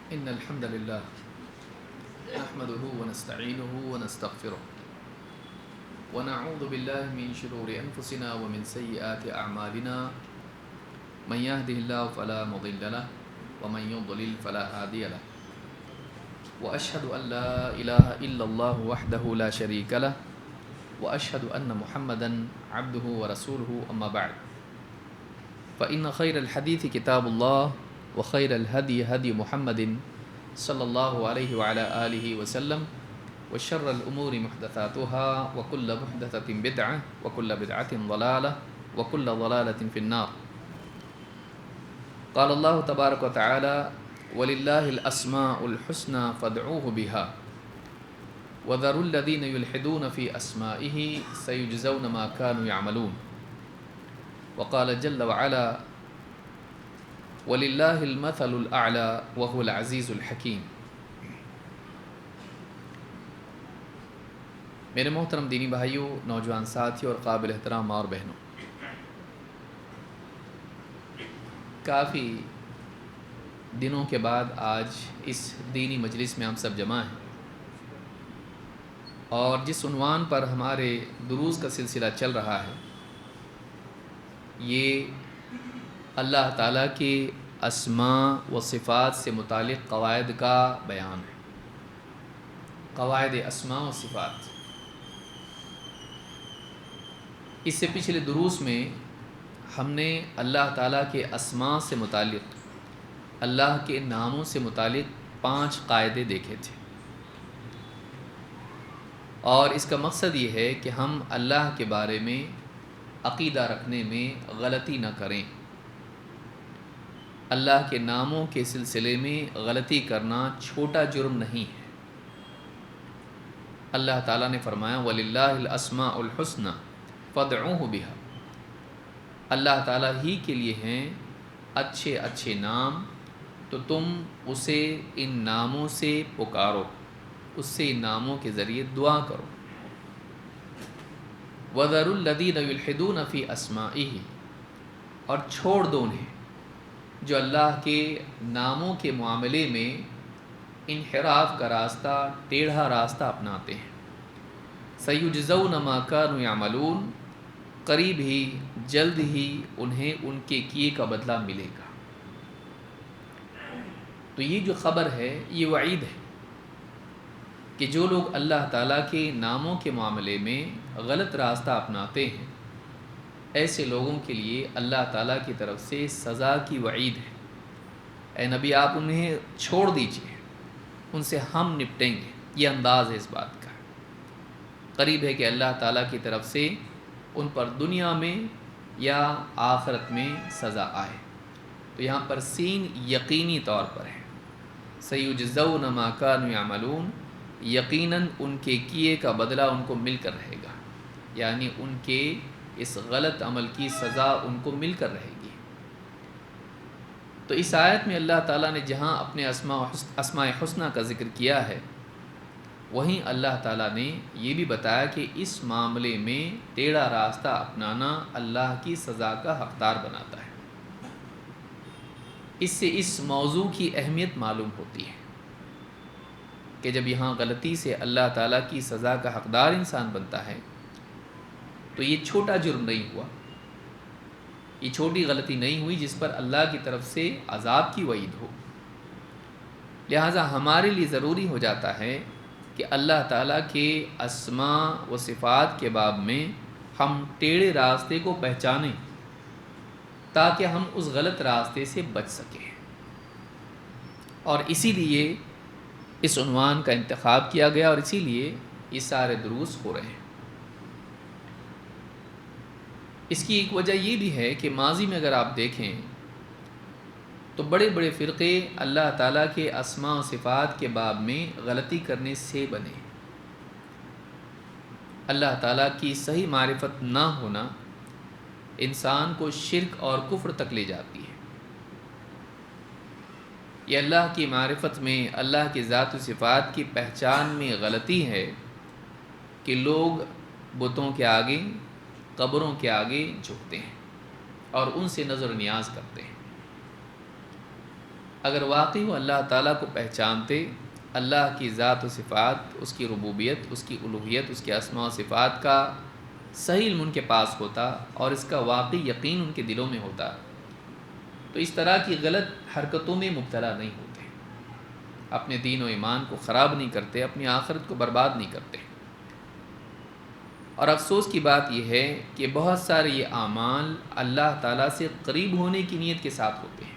إن الحمد لله نحمده ونستعينه ونستغفره ونعوذ بالله من شرور أنفسنا ومن سيئات أعمالنا من يهده الله فلا مضل له ومن يضلل فلا هادي له وأشهد أن لا إله إلا الله وحده لا شريك له وأشهد أن محمدا عبده ورسوله أما بعد فإن خير الحديث كتاب الله وخير الهدي هدي محمد صلى الله عليه وعلى آله وسلم وشر الأمور محدثاتها وكل محدثة بدعة وكل بدعة ضلالة وكل ضلالة في النار. قال الله تبارك وتعالى ولله الأسماء الحسنى فادعوه بها وذروا الذين يلحدون في أسمائه سيجزون ما كانوا يعملون. وقال جل وعلا وَلِلَّهِ الْمَثَلُ الْأَعْلَى وَهُوَ الْعَزِيزُ الْحَكِيمُ. میرے محترم دینی بھائیوں، نوجوان ساتھیوں اور قابل احترام ماں اور بہنوں، کافی دنوں کے بعد آج اس دینی مجلس میں ہم سب جمع ہیں، اور جس عنوان پر ہمارے دروس کا سلسلہ چل رہا ہے یہ اللہ تعالیٰ کے اسماء و صفات سے متعلق قواعد کا بیان ہے. قواعد اسماء و صفات. اس سے پچھلے دروس میں ہم نے اللہ تعالیٰ کے اسماء سے متعلق، اللہ کے ناموں سے متعلق 5 قاعدے دیکھے تھے، اور اس کا مقصد یہ ہے کہ ہم اللہ کے بارے میں عقیدہ رکھنے میں غلطی نہ کریں. اللہ کے ناموں کے سلسلے میں غلطی کرنا چھوٹا جرم نہیں ہے. اللہ تعالیٰ نے فرمایا وَلِلَّهِ الْأَسْمَاءُ الْحُسْنَى فَادْعُوهُ بِهَا. اللہ تعالیٰ ہی کے لیے ہیں اچھے اچھے نام، تو تم اسے ان ناموں سے پکارو، اس سے ان ناموں کے ذریعے دعا کرو. وَذَرُوا الَّذِينَ يُلْحِدُونَ فِي أَسْمَائِهِ، اور چھوڑ دو انہیں جو اللہ کے ناموں کے معاملے میں انحراف کا راستہ، ٹیڑھا راستہ اپناتے ہیں. سَيُجْزَوْنَ مَا كَانُوا يَعْمَلُونَ، قریب ہی، جلد ہی انہیں ان کے کیے کا بدلہ ملے گا. تو یہ جو خبر ہے یہ وعید ہے کہ جو لوگ اللہ تعالیٰ کے ناموں کے معاملے میں غلط راستہ اپناتے ہیں، ایسے لوگوں کے لیے اللہ تعالیٰ کی طرف سے سزا کی وعید ہے. اے نبی آپ انہیں چھوڑ دیجئے، ان سے ہم نپٹیں گے. یہ انداز ہے اس بات کا. قریب ہے کہ اللہ تعالیٰ کی طرف سے ان پر دنیا میں یا آخرت میں سزا آئے. تو یہاں پر سین یقینی طور پر ہے. سیجزون ما کانوا یعملون، یقیناً ان کے کیے کا بدلہ ان کو مل کر رہے گا، یعنی ان کے اس غلط عمل کی سزا ان کو مل کر رہے گی. تو اس آیت میں اللہ تعالیٰ نے جہاں اپنے اسماء حسنہ کا ذکر کیا ہے، وہیں اللہ تعالیٰ نے یہ بھی بتایا کہ اس معاملے میں ٹیڑھا راستہ اپنانا اللہ کی سزا کا حقدار بناتا ہے. اس سے اس موضوع کی اہمیت معلوم ہوتی ہے کہ جب یہاں غلطی سے اللہ تعالیٰ کی سزا کا حقدار انسان بنتا ہے تو یہ چھوٹا جرم نہیں ہوا، یہ چھوٹی غلطی نہیں ہوئی جس پر اللہ کی طرف سے عذاب کی وعید ہو. لہٰذا ہمارے لیے ضروری ہو جاتا ہے کہ اللہ تعالیٰ کے اسماء و صفات کے باب میں ہم ٹیڑھے راستے کو پہچانیں تاکہ ہم اس غلط راستے سے بچ سکیں. اور اسی لیے اس عنوان کا انتخاب کیا گیا اور اسی لیے یہ سارے دروس ہو رہے ہیں. اس کی ایک وجہ یہ بھی ہے کہ ماضی میں اگر آپ دیکھیں تو بڑے بڑے فرقے اللہ تعالیٰ کے اسماء و صفات کے باب میں غلطی کرنے سے بنے. اللہ تعالیٰ کی صحیح معرفت نہ ہونا انسان کو شرک اور کفر تک لے جاتی ہے. یہ اللہ کی معرفت میں، اللہ کی ذات و صفات کی پہچان میں غلطی ہے کہ لوگ بتوں کے آگے، قبروں کے آگے جھکتے ہیں اور ان سے نظر و نیاز کرتے ہیں. اگر واقعی وہ اللہ تعالیٰ کو پہچانتے، اللہ کی ذات و صفات، اس کی ربوبیت، اس کی الوہیت، اس کے اسماء و صفات کا صحیح علم ان کے پاس ہوتا اور اس کا واقعی یقین ان کے دلوں میں ہوتا، تو اس طرح کی غلط حرکتوں میں مبتلا نہیں ہوتے، اپنے دین و ایمان کو خراب نہیں کرتے، اپنی آخرت کو برباد نہیں کرتے۔ اور افسوس کی بات یہ ہے کہ بہت سارے یہ اعمال اللہ تعالیٰ سے قریب ہونے کی نیت کے ساتھ ہوتے ہیں،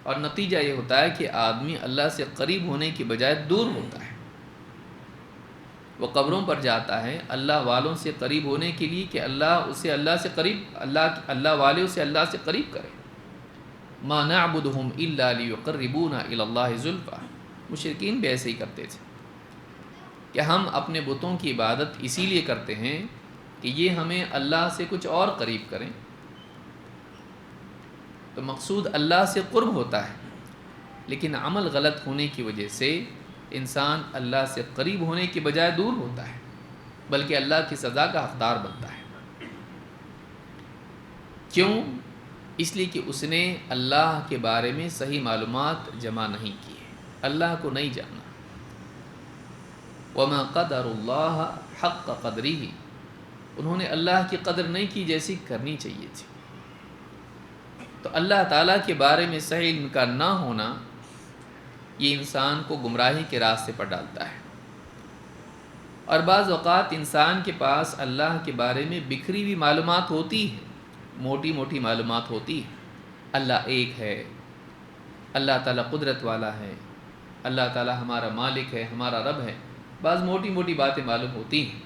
اور نتیجہ یہ ہوتا ہے کہ آدمی اللہ سے قریب ہونے کی بجائے دور ہوتا ہے۔ وہ قبروں پر جاتا ہے اللہ والوں سے قریب ہونے کے لیے کہ اللہ اسے اللہ سے قریب، اللہ والے اسے اللہ سے قریب کرے۔ ما نعبدهم الا ليقربونا الى الله زلفا، مشرکین بھی ایسے ہی کرتے تھے کہ ہم اپنے بتوں کی عبادت اسی لیے کرتے ہیں کہ یہ ہمیں اللہ سے کچھ اور قریب کریں۔ تو مقصود اللہ سے قرب ہوتا ہے، لیکن عمل غلط ہونے کی وجہ سے انسان اللہ سے قریب ہونے کی بجائے دور ہوتا ہے، بلکہ اللہ کی سزا کا حقدار بنتا ہے۔ کیوں؟ اس لیے کہ اس نے اللہ کے بارے میں صحیح معلومات جمع نہیں کی ہے، اللہ کو نہیں جانا۔ وما قدر اللہ حق قدرہ، انہوں نے اللہ کی قدر نہیں کی جیسی کرنی چاہیے تھی۔ تو اللہ تعالیٰ کے بارے میں صحیح علم کا نہ ہونا یہ انسان کو گمراہی کے راستے پر ڈالتا ہے۔ اور بعض اوقات انسان کے پاس اللہ کے بارے میں بکھری ہوئی معلومات ہوتی ہے، موٹی موٹی معلومات ہوتی ہے، اللہ ایک ہے، اللہ تعالیٰ قدرت والا ہے، اللہ تعالیٰ ہمارا مالک ہے، ہمارا رب ہے، بعض موٹی موٹی باتیں معلوم ہوتی ہیں۔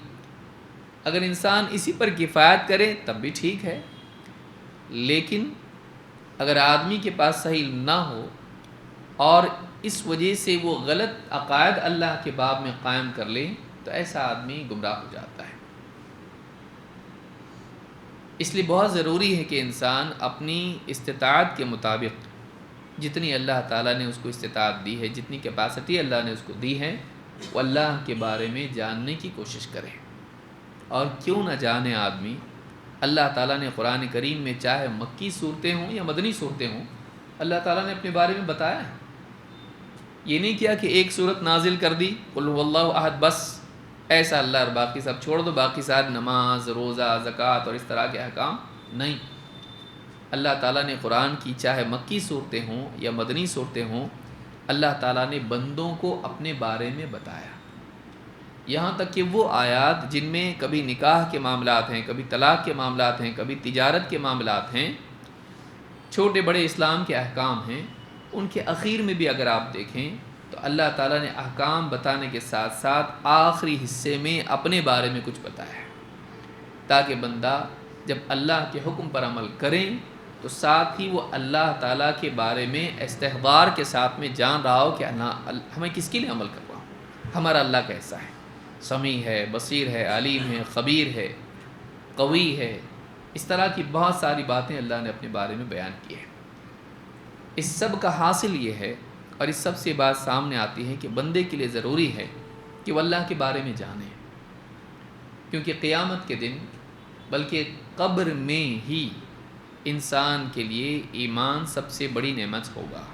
اگر انسان اسی پر کفایت کرے تب بھی ٹھیک ہے، لیکن اگر آدمی کے پاس صحیح علم نہ ہو اور اس وجہ سے وہ غلط عقائد اللہ کے باب میں قائم کر لے تو ایسا آدمی گمراہ ہو جاتا ہے۔ اس لیے بہت ضروری ہے کہ انسان اپنی استطاعت کے مطابق جتنی اللہ تعالیٰ نے اس کو استطاعت دی ہے، جتنی کیپیسٹی اللہ نے اس کو دی ہے، وہ اللہ کے بارے میں جاننے کی کوشش کرے۔ اور کیوں نہ جانے آدمی، اللہ تعالیٰ نے قرآن کریم میں چاہے مکی صورتیں ہوں یا مدنی صورتیں ہوں، اللہ تعالیٰ نے اپنے بارے میں بتایا ہے۔ یہ نہیں کیا کہ ایک صورت نازل کر دی قل هو اللہ احد بس ایسا اللہ، اور باقی سب چھوڑ دو، باقی سارے نماز، روزہ، زکوٰۃ اور اس طرح کے احکام نہیں۔ اللہ تعالیٰ نے قرآن کی چاہے مکی صورتیں ہوں یا مدنی صورتیں ہوں، اللہ تعالیٰ نے بندوں کو اپنے بارے میں بتایا، یہاں تک کہ وہ آیات جن میں کبھی نکاح کے معاملات ہیں، کبھی طلاق کے معاملات ہیں، کبھی تجارت کے معاملات ہیں، چھوٹے بڑے اسلام کے احکام ہیں، ان کے اخیر میں بھی اگر آپ دیکھیں تو اللہ تعالیٰ نے احکام بتانے کے ساتھ ساتھ آخری حصے میں اپنے بارے میں کچھ بتایا ہے، تاکہ بندہ جب اللہ کے حکم پر عمل کریں تو ساتھ ہی وہ اللہ تعالیٰ کے بارے میں استحضار کے ساتھ میں جان رہا ہو کہ ہمیں کس کے لیے عمل کر رہا ہوں، ہمارا اللہ کیسا ہے، سمیع ہے، بصیر ہے، علیم ہے، خبیر ہے، قوی ہے۔ اس طرح کی بہت ساری باتیں اللہ نے اپنے بارے میں بیان کی ہیں۔ اس سب کا حاصل یہ ہے، اور اس سب سے بات سامنے آتی ہے کہ بندے کے لیے ضروری ہے کہ وہ اللہ کے بارے میں جانے، کیونکہ قیامت کے دن بلکہ قبر میں ہی انسان کے لیے ایمان سب سے بڑی نعمت ہوگا۔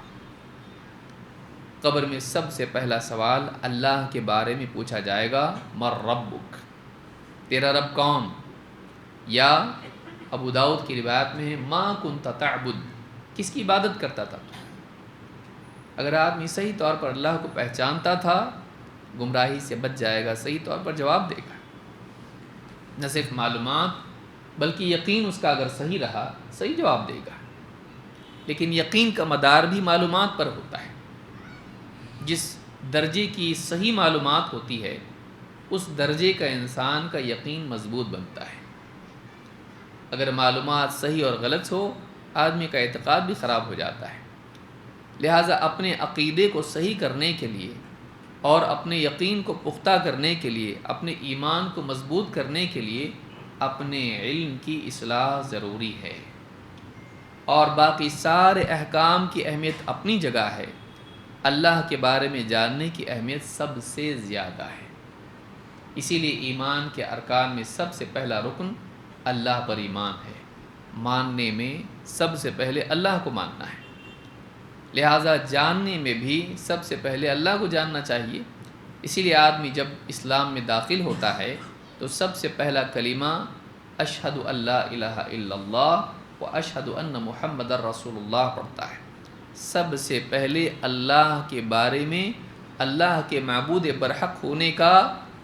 قبر میں سب سے پہلا سوال اللہ کے بارے میں پوچھا جائے گا، مر ربک، تیرا رب کون؟ یا ابو داؤد کی روایت میں ہے ما کنت تعبد، کس کی عبادت کرتا تھا؟ اگر آدمی صحیح طور پر اللہ کو پہچانتا تھا گمراہی سے بچ جائے گا، صحیح طور پر جواب دے گا، نہ صرف معلومات بلکہ یقین اس کا اگر صحیح رہا صحیح جواب دے گا۔ لیکن یقین کا مدار بھی معلومات پر ہوتا ہے، جس درجے کی صحیح معلومات ہوتی ہے اس درجے کا انسان کا یقین مضبوط بنتا ہے۔ اگر معلومات صحیح اور غلط ہو آدمی کا اعتقاد بھی خراب ہو جاتا ہے۔ لہٰذا اپنے عقیدے کو صحیح کرنے کے لیے اور اپنے یقین کو پختہ کرنے کے لیے، اپنے ایمان کو مضبوط کرنے کے لیے اپنے علم کی اصلاح ضروری ہے، اور باقی سارے احکام کی اہمیت اپنی جگہ ہے، اللہ کے بارے میں جاننے کی اہمیت سب سے زیادہ ہے۔ اسی لیے ایمان کے ارکان میں سب سے پہلا رکن اللہ پر ایمان ہے، ماننے میں سب سے پہلے اللہ کو ماننا ہے۔ لہٰذا جاننے میں بھی سب سے پہلے اللہ کو جاننا چاہیے۔ اسی لیے آدمی جب اسلام میں داخل ہوتا ہے تو سب سے پہلا کلمہ اشہد اللہ الہ الا اللہ و اشہد ان محمد رسول اللہ پڑھتا ہے۔ سب سے پہلے اللہ کے بارے میں اللہ کے معبود برحق ہونے کا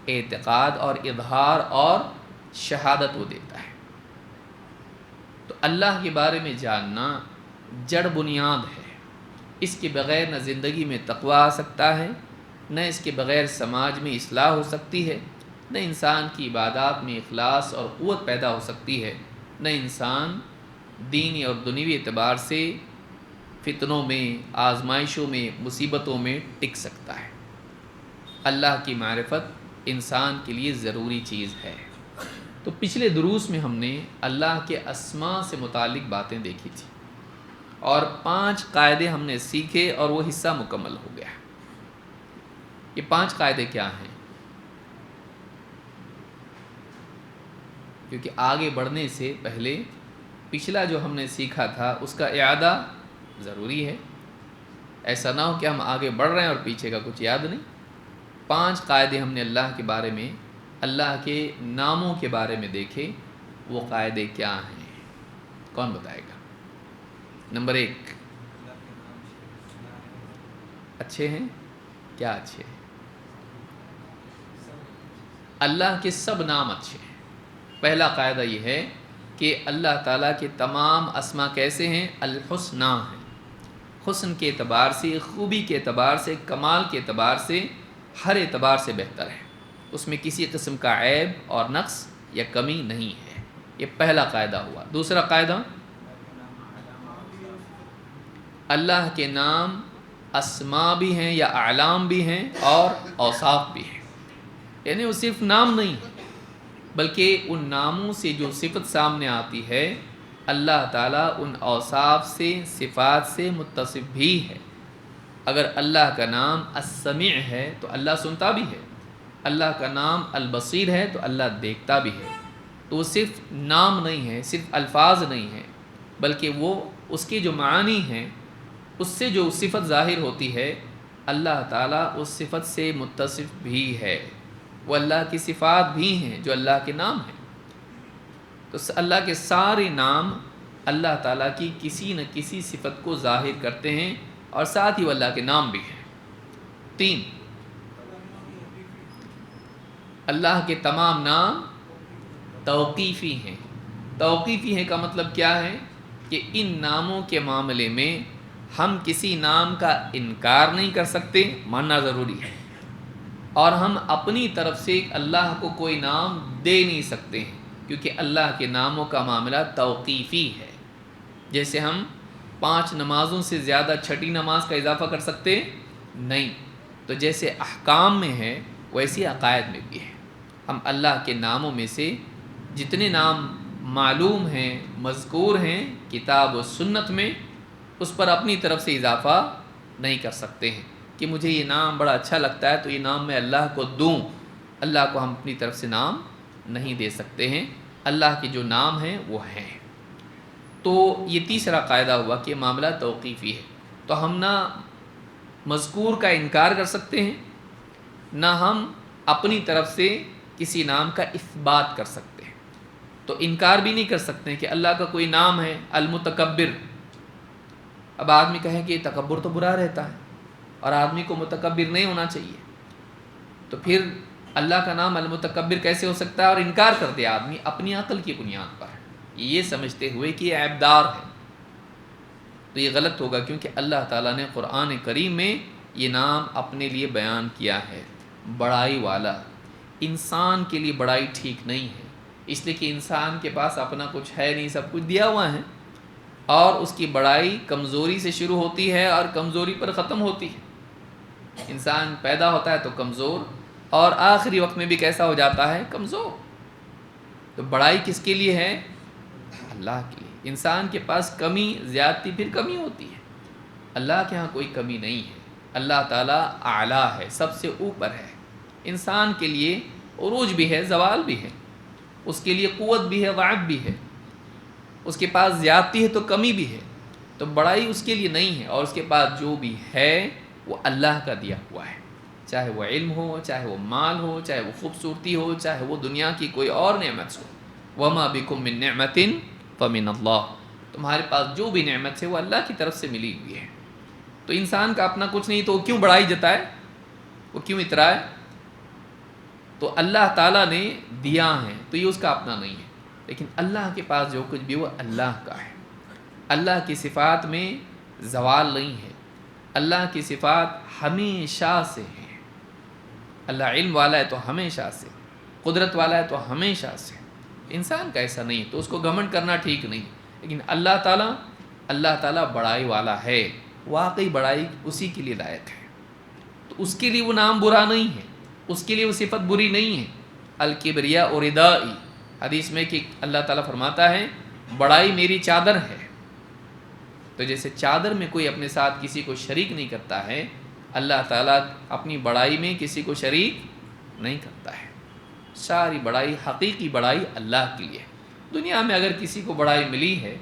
اعتقاد اور اظہار اور شہادت وہ دیتا ہے۔ تو اللہ کے بارے میں جاننا جڑ بنیاد ہے۔ اس کے بغیر نہ زندگی میں تقویٰ آ سکتا ہے، نہ اس کے بغیر سماج میں اصلاح ہو سکتی ہے، نہ انسان کی عبادات میں اخلاص اور قوت پیدا ہو سکتی ہے، نہ انسان دینی اور دنیوی اعتبار سے فتنوں میں، آزمائشوں میں، مصیبتوں میں ٹک سکتا ہے۔ اللہ کی معرفت انسان کے لیے ضروری چیز ہے۔ تو پچھلے دروس میں ہم نے اللہ کے اسماء سے متعلق باتیں دیکھی تھی اور 5 قاعدے ہم نے سیکھے اور وہ حصہ مکمل ہو گیا۔ یہ 5 قاعدے کیا ہیں؟ کیونکہ آگے بڑھنے سے پہلے پچھلا جو ہم نے سیکھا تھا اس کا اعادہ ضروری ہے۔ ایسا نہ ہو کہ ہم آگے بڑھ رہے ہیں اور پیچھے کا کچھ یاد نہیں۔ 5 قاعدے ہم نے اللہ کے بارے میں، اللہ کے ناموں کے بارے میں دیکھے۔ وہ قاعدے کیا ہیں؟ کون بتائے گا؟ نمبر 1، اچھے ہیں؟ کیا اچھے ہیں؟ اللہ کے سب نام اچھے ہیں۔ پہلا قاعدہ یہ ہے کہ اللہ تعالیٰ کے تمام اسما کیسے ہیں؟ الحسنی ہیں۔ حسن کے اعتبار سے، خوبی کے اعتبار سے، کمال کے اعتبار سے، ہر اعتبار سے بہتر ہے۔ اس میں کسی قسم کا عیب اور نقص یا کمی نہیں ہے۔ یہ پہلا قاعدہ ہوا۔ دوسرا قاعدہ، اللہ کے نام اسما بھی ہیں یا اعلام بھی ہیں اور اوصاف بھی ہیں، یعنی وہ صرف نام نہیں ہے بلکہ ان ناموں سے جو صفت سامنے آتی ہے اللہ تعالیٰ ان اوصاف سے، صفات سے متصف بھی ہے۔ اگر اللہ کا نام السمیع ہے تو اللہ سنتا بھی ہے، اللہ کا نام البصیر ہے تو اللہ دیکھتا بھی ہے۔ تو وہ صرف نام نہیں ہے، صرف الفاظ نہیں ہے، بلکہ وہ اس کے جو معانی ہیں، اس سے جو صفت ظاہر ہوتی ہے، اللہ تعالیٰ اس صفت سے متصف بھی ہے۔ وہ اللہ کی صفات بھی ہیں جو اللہ کے نام ہیں۔ تو اللہ کے سارے نام اللہ تعالیٰ کی کسی نہ کسی صفت کو ظاہر کرتے ہیں اور ساتھ ہی وہ اللہ کے نام بھی ہیں۔ 3، اللہ کے تمام نام توقیفی ہیں۔ توقیفی ہے کا مطلب کیا ہے؟ کہ ان ناموں کے معاملے میں ہم کسی نام کا انکار نہیں کر سکتے، ماننا ضروری ہے، اور ہم اپنی طرف سے اللہ کو کوئی نام دے نہیں سکتے ہیں، کیونکہ اللہ کے ناموں کا معاملہ توقیفی ہے۔ جیسے ہم 5 نمازوں سے زیادہ چھٹی نماز کا اضافہ کر سکتے نہیں، تو جیسے احکام میں ہے ویسے عقائد میں بھی ہے۔ ہم اللہ کے ناموں میں سے جتنے نام معلوم ہیں، مذکور ہیں کتاب و سنت میں، اس پر اپنی طرف سے اضافہ نہیں کر سکتے ہیں کہ مجھے یہ نام بڑا اچھا لگتا ہے تو یہ نام میں اللہ کو دوں۔ اللہ کو ہم اپنی طرف سے نام نہیں دے سکتے ہیں، اللہ کے جو نام ہیں وہ ہیں۔ تو یہ تیسرا قاعدہ ہوا کہ معاملہ توقیفی ہے، تو ہم نہ مذکور کا انکار کر سکتے ہیں، نہ ہم اپنی طرف سے کسی نام کا اثبات کر سکتے ہیں۔ تو انکار بھی نہیں کر سکتے کہ اللہ کا کوئی نام ہے المتکبر۔ اب آدمی کہے کہ تکبر تو برا رہتا ہے اور آدمی کو متکبر نہیں ہونا چاہیے، تو پھر اللہ کا نام المتکبر کیسے ہو سکتا ہے؟ اور انکار کر دے آدمی اپنی عقل کی بنیاد پر، یہ سمجھتے ہوئے کہ یہ عیبدار ہے، تو یہ غلط ہوگا، کیونکہ اللہ تعالیٰ نے قرآن کریم میں یہ نام اپنے لیے بیان کیا ہے، بڑائی والا۔ انسان کے لیے بڑائی ٹھیک نہیں ہے، اس لیے کہ انسان کے پاس اپنا کچھ ہے نہیں، سب کچھ دیا ہوا ہے، اور اس کی بڑائی کمزوری سے شروع ہوتی ہے اور کمزوری پر ختم ہوتی ہے۔ انسان پیدا ہوتا ہے تو کمزور، اور آخری وقت میں بھی کیسا ہو جاتا ہے؟ کمزور۔ تو بڑائی کس کے لیے ہے؟ اللہ کے لیے۔ انسان کے پاس کمی، زیادتی، پھر کمی ہوتی ہے، اللہ کے ہاں کوئی کمی نہیں ہے۔ اللہ تعالیٰ اعلیٰ ہے، سب سے اوپر ہے۔ انسان کے لیے عروج بھی ہے، زوال بھی ہے، اس کے لیے قوت بھی ہے، ضعف بھی ہے، اس کے پاس زیادتی ہے تو کمی بھی ہے، تو بڑائی اس کے لیے نہیں ہے، اور اس کے پاس جو بھی ہے وہ اللہ کا دیا ہوا ہے، چاہے وہ علم ہو، چاہے وہ مال ہو، چاہے وہ خوبصورتی ہو، چاہے وہ دنیا کی کوئی اور نعمت ہو۔ وَمَا بِكُم مِّن نِّعْمَةٍ فَمِنَ اللَّهِ، تمہارے پاس جو بھی نعمت ہے وہ اللہ کی طرف سے ملی ہوئی ہے۔ تو انسان کا اپنا کچھ نہیں تو وہ کیوں بڑائی جتائے، وہ کیوں اترائے؟ تو اللہ تعالیٰ نے دیا ہے تو یہ اس کا اپنا نہیں ہے، لیکن اللہ کے پاس جو کچھ بھی وہ اللہ کا ہے۔ اللہ کی صفات میں زوال نہیں ہے، اللہ کی صفات ہمیشہ سے ہیں۔ اللہ علم والا ہے تو ہمیشہ سے، قدرت والا ہے تو ہمیشہ سے۔ انسان کا ایسا نہیں، تو اس کو گھمنڈ کرنا ٹھیک نہیں، لیکن اللہ تعالیٰ بڑائی والا ہے، واقعی بڑائی اسی کے لیے لائق ہے، تو اس کے لیے وہ نام برا نہیں ہے، اس کے لیے وہ صفت بری نہیں ہے۔ الکبریاء ردائی، حدیث میں کہ اللہ تعالیٰ فرماتا ہے بڑائی میری چادر ہے۔ تو جیسے چادر میں کوئی اپنے ساتھ کسی کو شریک نہیں کرتا ہے، اللہ تعالیٰ اپنی بڑائی میں کسی کو شریک نہیں کرتا ہے۔ ساری بڑائی، حقیقی بڑائی اللہ کے لیے۔ دنیا میں اگر کسی کو بڑائی ملی ہے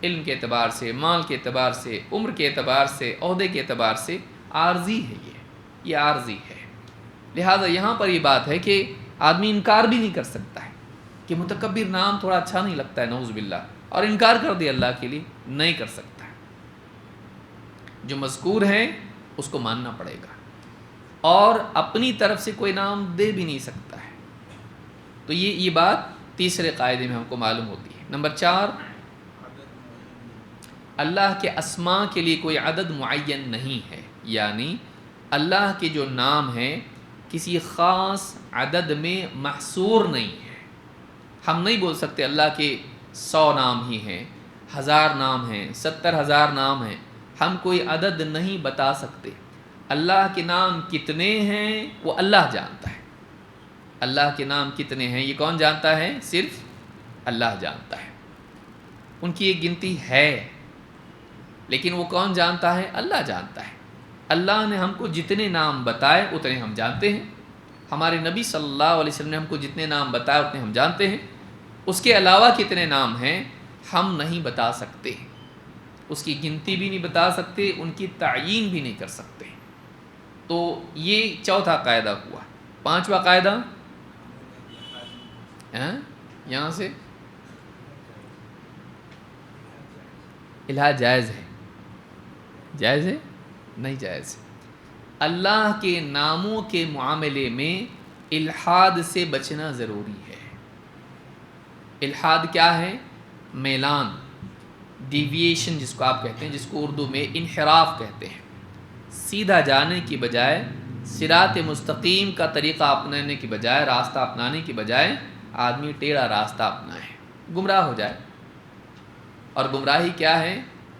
علم کے اعتبار سے، مال کے اعتبار سے، عمر کے اعتبار سے، عہدے کے اعتبار سے، عارضی ہے، یہ عارضی ہے۔ لہٰذا یہاں پر یہ بات ہے کہ آدمی انکار بھی نہیں کر سکتا ہے کہ متکبر نام تھوڑا اچھا نہیں لگتا ہے، نعوذ باللہ، اور انکار کر دے اللہ کے لیے، نہیں کر سکتا ہے۔ جو مذکور ہے اس کو ماننا پڑے گا، اور اپنی طرف سے کوئی نام دے بھی نہیں سکتا ہے۔ تو یہ بات تیسرے قاعدے میں ہم کو معلوم ہوتی ہے۔ نمبر 4، اللہ کے اسماء کے لیے کوئی عدد معین نہیں ہے، یعنی اللہ کے جو نام ہیں کسی خاص عدد میں محصور نہیں ہے۔ ہم نہیں بول سکتے اللہ کے 100 نام ہی ہیں، 1000 نام ہیں، 70,000 نام ہیں، ہم کوئی عدد نہیں بتا سکتے۔ اللہ کے نام کتنے ہیں وہ اللہ جانتا ہے۔ اللہ کے نام کتنے ہیں یہ کون جانتا ہے؟ صرف اللہ جانتا ہے۔ ان کی ایک گنتی ہے، لیکن وہ کون جانتا ہے؟ اللہ جانتا ہے۔ اللہ نے ہم کو جتنے نام بتائے اتنے ہم جانتے ہیں، ہمارے نبی صلی اللہ علیہ وسلم نے ہم کو جتنے نام بتائے اتنے ہم جانتے ہیں۔ اس کے علاوہ کتنے نام ہیں ہم نہیں بتا سکتے، اس کی گنتی بھی نہیں بتا سکتے، ان کی تعیین بھی نہیں کر سکتے۔ تو یہ چوتھا قاعدہ ہوا۔ پانچواں قاعدہ یہاں سے الہا جائز ہے، جائز ہے نہیں جائز ہے۔ اللہ کے ناموں کے معاملے میں الحاد سے بچنا ضروری ہے۔ الحاد کیا ہے؟ میلان، ڈیویشن جس کو آپ کہتے ہیں، جس کو اردو میں انحراف کہتے ہیں۔ سیدھا جانے کی بجائے، صراط مستقیم کا طریقہ اپنانے کی بجائے، راستہ اپنانے کی بجائے آدمی ٹیڑھا راستہ اپنائے، گمراہ ہو جائے۔ اور گمراہی کیا ہے؟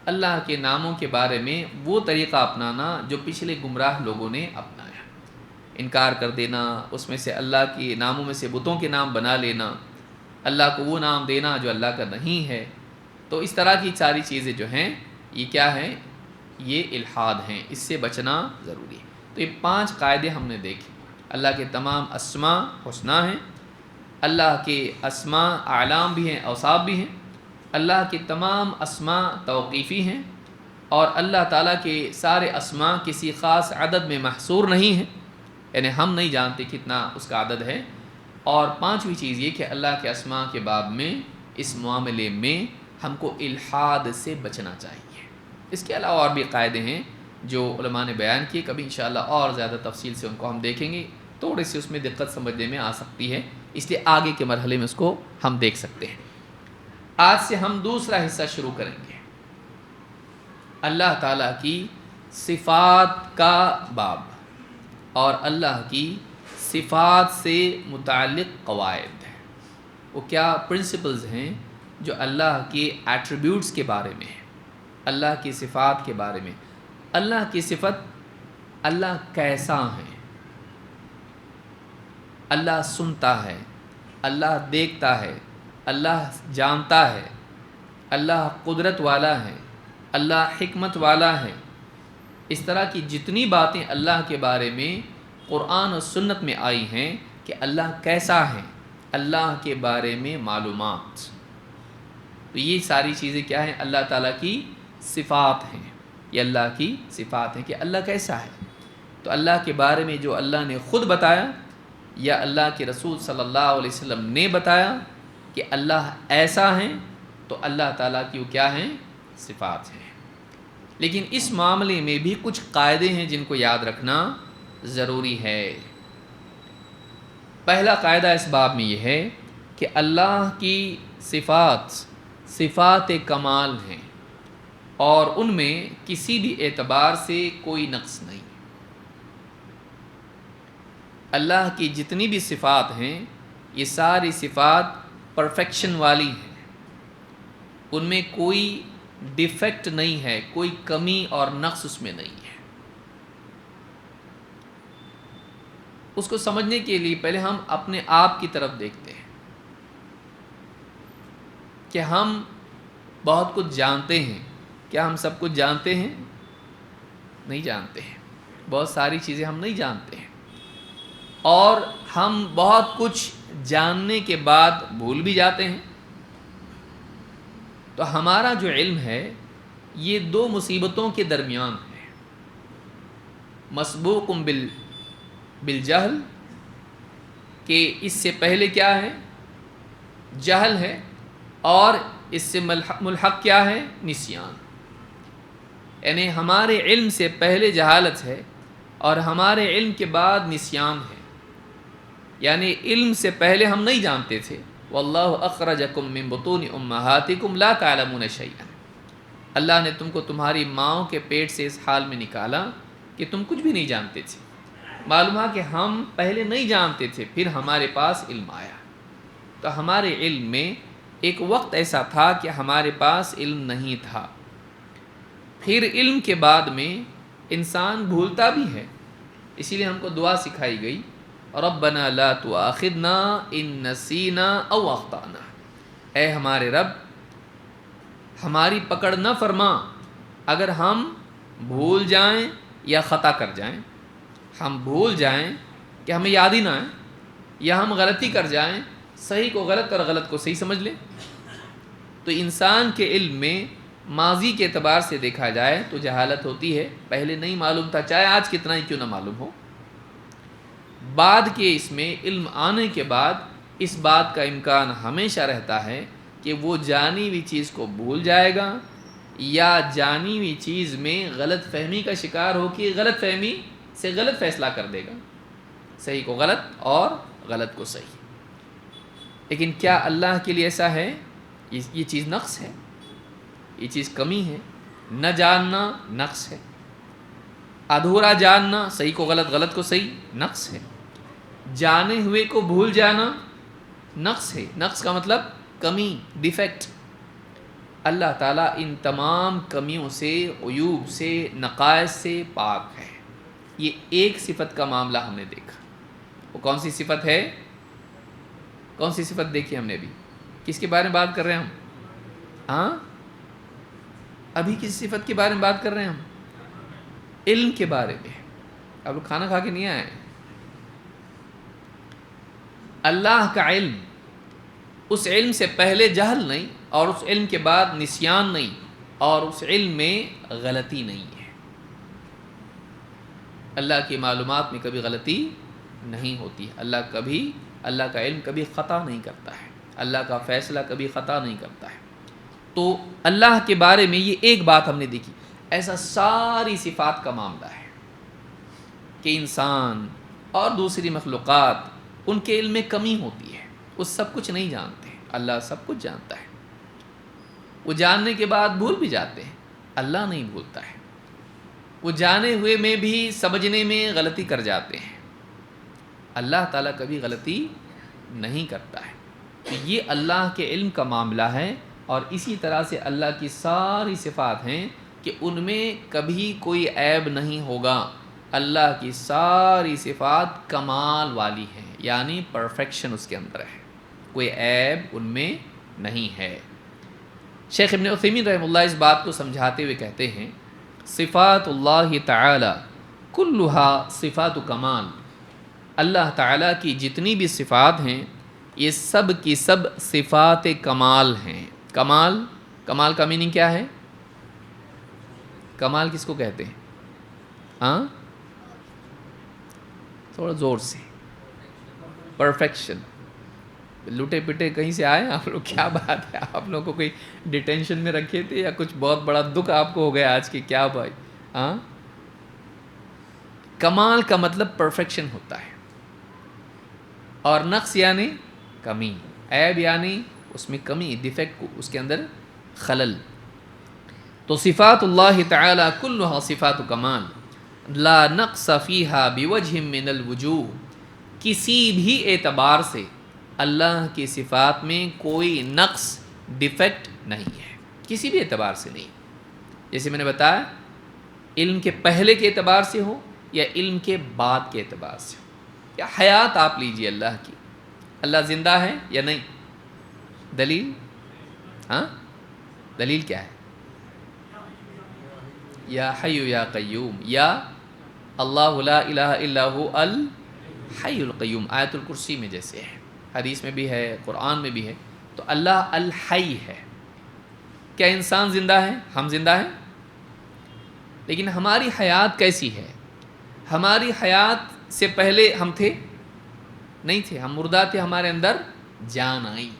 اللہ کے ناموں کے بارے میں وہ طریقہ اپنانا جو پچھلے گمراہ لوگوں نے اپنایا، انکار کر دینا، اس میں سے اللہ کے ناموں میں سے بتوں کے نام بنا لینا، اللہ کو وہ نام دینا جو اللہ کا نہیں ہے۔ تو اس طرح کی ساری چیزیں جو ہیں یہ کیا ہیں؟ یہ الحاد ہیں، اس سے بچنا ضروری ہے۔ تو یہ 5 قاعدے ہم نے دیکھے۔ اللہ کے تمام اسماء حسنی ہیں، اللہ کے اسماء اعلام بھی ہیں، اوصاف بھی ہیں، اللہ کے تمام اسماء توقیفی ہیں، اور اللہ تعالیٰ کے سارے اسماء کسی خاص عدد میں محصور نہیں ہیں، یعنی ہم نہیں جانتے کتنا اس کا عدد ہے۔ اور 5ویں چیز یہ کہ اللہ کے اسماء کے باب میں، اس معاملے میں ہم کو الحاد سے بچنا چاہیے۔ اس کے علاوہ اور بھی قاعدے ہیں جو علماء نے بیان کیے، کبھی انشاءاللہ اور زیادہ تفصیل سے ان کو ہم دیکھیں گے، تھوڑی سی اس میں دقت سمجھنے میں آ سکتی ہے، اس لیے آگے کے مرحلے میں اس کو ہم دیکھ سکتے ہیں۔ آج سے ہم دوسرا حصہ شروع کریں گے، اللہ تعالیٰ کی صفات کا باب، اور اللہ کی صفات سے متعلق قواعد ہیں۔ وہ کیا پرنسپلز ہیں جو اللہ کے ایٹریبیوٹس کے بارے میں ہیں، اللہ کی صفات کے بارے میں۔ اللہ کی صفت، اللہ کیسا ہے، اللہ سنتا ہے، اللہ دیکھتا ہے، اللہ جانتا ہے، اللہ قدرت والا ہے، اللہ حکمت والا ہے۔ اس طرح کی جتنی باتیں اللہ کے بارے میں قرآن و سنت میں آئی ہیں کہ اللہ کیسا ہے، اللہ کے بارے میں معلومات، تو یہ ساری چیزیں کیا ہیں؟ اللہ تعالیٰ کی صفات ہیں، یہ اللہ کی صفات ہیں کہ اللہ کیسا ہے. تو اللہ کے بارے میں جو اللہ نے خود بتایا یا اللہ کے رسول صلی اللہ علیہ وسلم نے بتایا کہ اللہ ایسا ہیں، تو اللہ تعالیٰ کی وہ کیا ہیں؟ صفات ہیں. لیکن اس معاملے میں بھی کچھ قاعدے ہیں جن کو یاد رکھنا ضروری ہے. پہلا قاعدہ اس باب میں یہ ہے کہ اللہ کی صفات کمال ہیں اور ان میں کسی بھی اعتبار سے کوئی نقص نہیں. اللہ کی جتنی بھی صفات ہیں یہ ساری صفات پرفیکشن والی ہیں، ان میں کوئی ڈیفیکٹ نہیں ہے، کوئی کمی اور نقص اس میں نہیں ہے. اس کو سمجھنے کے لیے پہلے ہم اپنے آپ کی طرف دیکھتے ہیں کہ ہم بہت کچھ جانتے ہیں. کیا ہم سب کچھ جانتے ہیں؟ نہیں جانتے ہیں. بہت ساری چیزیں ہم نہیں جانتے ہیں، اور ہم بہت کچھ جاننے کے بعد بھول بھی جاتے ہیں. تو ہمارا جو علم ہے یہ دو مصیبتوں کے درمیان ہے. مسبوق بالجہل، کہ اس سے پہلے کیا ہے؟ جہل ہے، اور اس سے ملحق کیا ہے؟ نسیان. یعنی ہمارے علم سے پہلے جہالت ہے اور ہمارے علم کے بعد نسیان ہے. یعنی علم سے پہلے ہم نہیں جانتے تھے. واللہ اخرجکم من بطون امہاتکم لا تعلمون شیئا. اللہ نے تم کو تمہاری ماؤں کے پیٹ سے اس حال میں نکالا کہ تم کچھ بھی نہیں جانتے تھے. معلوم ہے کہ ہم پہلے نہیں جانتے تھے، پھر ہمارے پاس علم آیا. تو ہمارے علم میں ایک وقت ایسا تھا کہ ہمارے پاس علم نہیں تھا. پھر علم کے بعد میں انسان بھولتا بھی ہے. اسی لیے ہم کو دعا سکھائی گئی، ربنا لا تؤاخذنا ان نسینا او اخطانا. اے ہمارے رب، ہماری پکڑ نہ فرما اگر ہم بھول جائیں یا خطا کر جائیں. ہم بھول جائیں کہ ہمیں یاد ہی نہ آئے، یا ہم غلطی کر جائیں، صحیح کو غلط اور غلط کو صحیح سمجھ لیں. تو انسان کے علم میں ماضی کے اعتبار سے دیکھا جائے تو جہالت ہوتی ہے. پہلے نہیں معلوم تھا، چاہے آج کتنا ہی کیوں نہ معلوم ہو. بعد کے اس میں علم آنے کے بعد اس بات کا امکان ہمیشہ رہتا ہے کہ وہ جانی ہوئی چیز کو بھول جائے گا، یا جانی ہوئی چیز میں غلط فہمی کا شکار ہو کے غلط فہمی سے غلط فیصلہ کر دے گا، صحیح کو غلط اور غلط کو صحیح. لیکن کیا اللہ کے لیے ایسا ہے؟ یہ چیز نقص ہے، یہ چیز کمی ہے. نہ جاننا نقص ہے، ادھورا جاننا، صحیح کو غلط غلط کو صحیح، نقص ہے. جانے ہوئے کو بھول جانا نقص ہے. نقص کا مطلب کمی، ڈیفیکٹ. اللہ تعالیٰ ان تمام کمیوں سے، عیوب سے، نقائص سے پاک ہے. یہ ایک صفت کا معاملہ ہم نے دیکھا. وہ کون سی صفت ہے؟ کون سی صفت دیکھی ہم نے ابھی؟ کس کے بارے میں بات کر رہے ہیں ہم؟ ہاں، ابھی کس صفت کے بارے میں بات کر رہے ہیں ہم؟ علم کے بارے میں. اب کھانا کھا کے نہیں آئے. اللہ کا علم، اس علم سے پہلے جہل نہیں، اور اس علم کے بعد نسیان نہیں، اور اس علم میں غلطی نہیں ہے. اللہ کی معلومات میں کبھی غلطی نہیں ہوتی. اللہ کا علم کبھی خطا نہیں کرتا ہے. اللہ کا فیصلہ کبھی خطا نہیں کرتا ہے. تو اللہ کے بارے میں یہ ایک بات ہم نے دیکھی. ایسا ساری صفات کا معاملہ ہے کہ انسان اور دوسری مخلوقات، ان کے علم میں کمی ہوتی ہے. وہ سب کچھ نہیں جانتے. اللہ سب کچھ جانتا ہے. وہ جاننے کے بعد بھول بھی جاتے ہیں. اللہ نہیں بھولتا ہے. وہ جانے ہوئے میں بھی سمجھنے میں غلطی کر جاتے ہیں. اللہ تعالیٰ کبھی غلطی نہیں کرتا ہے. تو یہ اللہ کے علم کا معاملہ ہے. اور اسی طرح سے اللہ کی ساری صفات ہیں کہ ان میں کبھی کوئی عیب نہیں ہوگا. اللہ کی ساری صفات کمال والی ہیں، یعنی پرفیکشن اس کے اندر ہے، کوئی عیب ان میں نہیں ہے. شیخ ابن عثیمین رحمہ اللہ اس بات کو سمجھاتے ہوئے کہتے ہیں، صفات اللہ تعالی کلھا صفات کمال. اللہ تعالیٰ کی جتنی بھی صفات ہیں یہ سب کی سب صفات کمال ہیں. کمال کا میننگ کیا ہے؟ کمال کس کو کہتے ہیں؟ ہاں تھوڑا زور سے. پرفیکشن. لوٹے پٹے کہیں سے آئے آپ لوگ؟ کیا بات ہے، آپ لوگوں کو کوئی ڈیٹینشن میں رکھے تھے یا کچھ بہت بڑا دکھ آپ کو ہو گیا آج کے؟ کیا بھائی؟ ہاں کمال کا مطلب پرفیکشن ہوتا ہے، اور نقص یعنی کمی، عیب یعنی اس میں کمی، ڈیفیکٹ، اس کے اندر خلل. تو صفات اللہ تعالی کلها صفات کمال لا نقص فیہا بوجہ من الوجوہ. کسی بھی اعتبار سے اللہ کی صفات میں کوئی نقص، ڈیفیکٹ نہیں ہے، کسی بھی اعتبار سے نہیں. جیسے میں نے بتایا، علم کے پہلے کے اعتبار سے ہو یا علم کے بعد کے اعتبار سے ہو، یا حیات آپ لیجئے اللہ کی، اللہ زندہ ہے یا نہیں؟ دلیل؟ ہاں دلیل کیا ہے؟ یا حی یا قیوم، یا اللہ لا الہ الا هو الحی القیوم، آیت الکرسی میں جیسے ہے، حدیث میں بھی ہے، قرآن میں بھی ہے. تو اللہ الحی ہے. کیا انسان زندہ ہے؟ ہم زندہ ہیں، لیکن ہماری حیات کیسی ہے؟ ہماری حیات سے پہلے ہم تھے؟ نہیں تھے، ہم مردہ تھے، ہمارے اندر جان آئی.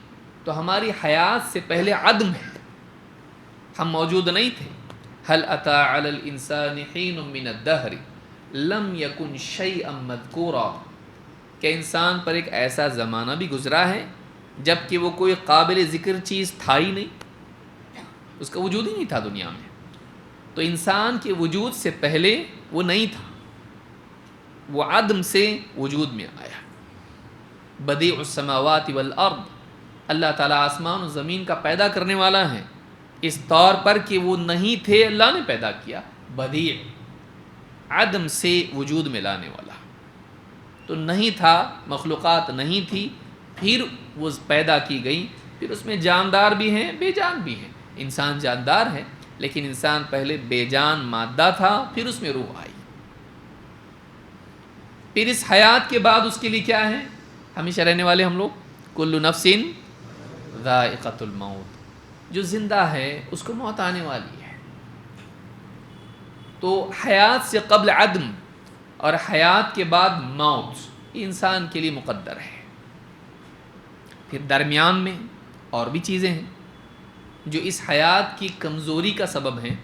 تو ہماری حیات سے پہلے عدم ہے، ہم موجود نہیں تھے. هل اتى على الانسان حين من الدهر لم يكن شيئا مذكورا. کہ انسان پر ایک ایسا زمانہ بھی گزرا ہے جب کہ وہ کوئی قابل ذکر چیز تھا ہی نہیں، اس کا وجود ہی نہیں تھا دنیا میں. تو انسان کے وجود سے پہلے وہ نہیں تھا، وہ عدم سے وجود میں آیا. بدیع السماوات والارض، اللہ تعالیٰ آسمان و زمین کا پیدا کرنے والا ہے، اس طور پر کہ وہ نہیں تھے، اللہ نے پیدا کیا. بدیع، عدم سے وجود میں لانے والا. تو نہیں تھا، مخلوقات نہیں تھی، پھر وہ پیدا کی گئی. پھر اس میں جاندار بھی ہیں، بے جان بھی ہیں. انسان جاندار ہے، لیکن انسان پہلے بے جان مادہ تھا، پھر اس میں روح آئی. پھر اس حیات کے بعد اس کے لیے کیا ہے؟ ہمیشہ رہنے والے ہم لوگ. کل نفس ذائقۃ الموت. جو زندہ ہے اس کو موت آنے والی ہے. تو حیات سے قبل عدم اور حیات کے بعد موت، یہ انسان کے لیے مقدر ہے. پھر درمیان میں اور بھی چیزیں ہیں جو اس حیات کی کمزوری کا سبب ہیں.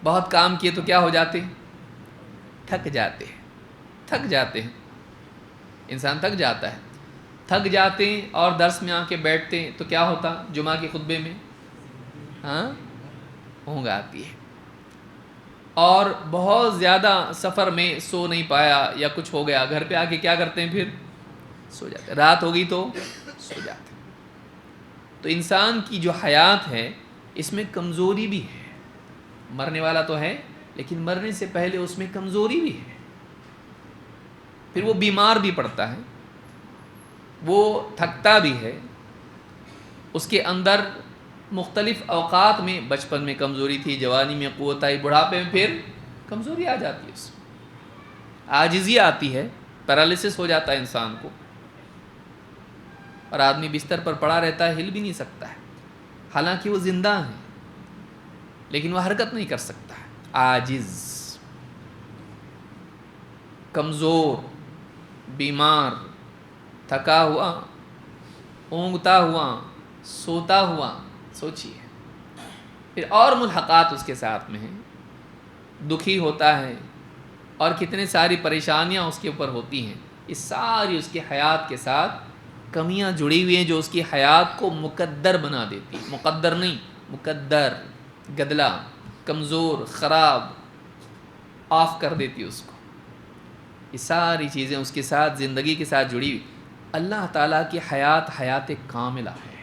بہت کام کیے تو کیا ہو جاتے ہیں؟ تھک جاتے ہیں. تھک جاتے ہیں، انسان تھک جاتا ہے. تھک جاتے ہیں اور درس میں آ کے بیٹھتے ہیں تو کیا ہوتا؟ جمعہ کے خطبے میں اونگ آتی ہے. اور بہت زیادہ سفر میں سو نہیں پایا یا کچھ ہو گیا، گھر پہ آ کے کیا کرتے ہیں؟ پھر سو جاتے ہیں. رات ہو گئی تو سو جاتے ہیں. تو انسان کی جو حیات ہے اس میں کمزوری بھی ہے. مرنے والا تو ہے، لیکن مرنے سے پہلے اس میں کمزوری بھی ہے. پھر وہ بیمار بھی پڑتا ہے، وہ تھکتا بھی ہے. اس کے اندر مختلف اوقات میں، بچپن میں کمزوری تھی، جوانی میں قوت آئی، بڑھاپے میں پھر کمزوری آ جاتی ہے، اس میں عاجزی آتی ہے، پیرالسس ہو جاتا ہے انسان کو، اور آدمی بستر پر پڑا رہتا ہے، ہل بھی نہیں سکتا ہے. حالانکہ وہ زندہ ہے لیکن وہ حرکت نہیں کر سکتا ہے. عاجز، کمزور، بیمار، تھکا ہوا، اونگتا ہوا، سوتا ہوا. سوچیے. پھر اور ملحقات اس کے ساتھ میں ہیں، دکھی ہوتا ہے اور کتنے ساری پریشانیاں اس کے اوپر ہوتی ہیں. اس ساری اس کی حیات کے ساتھ کمیاں جڑی ہوئی ہیں جو اس کی حیات کو مقدر بنا دیتی. مقدر نہیں، مقدر، گدلا، کمزور، خراب، آف کر دیتی اس کو. یہ ساری چیزیں اس کے ساتھ، زندگی کے ساتھ جڑی ہوئی. اللہ تعالیٰ کی حیات حیات کاملہ ہے.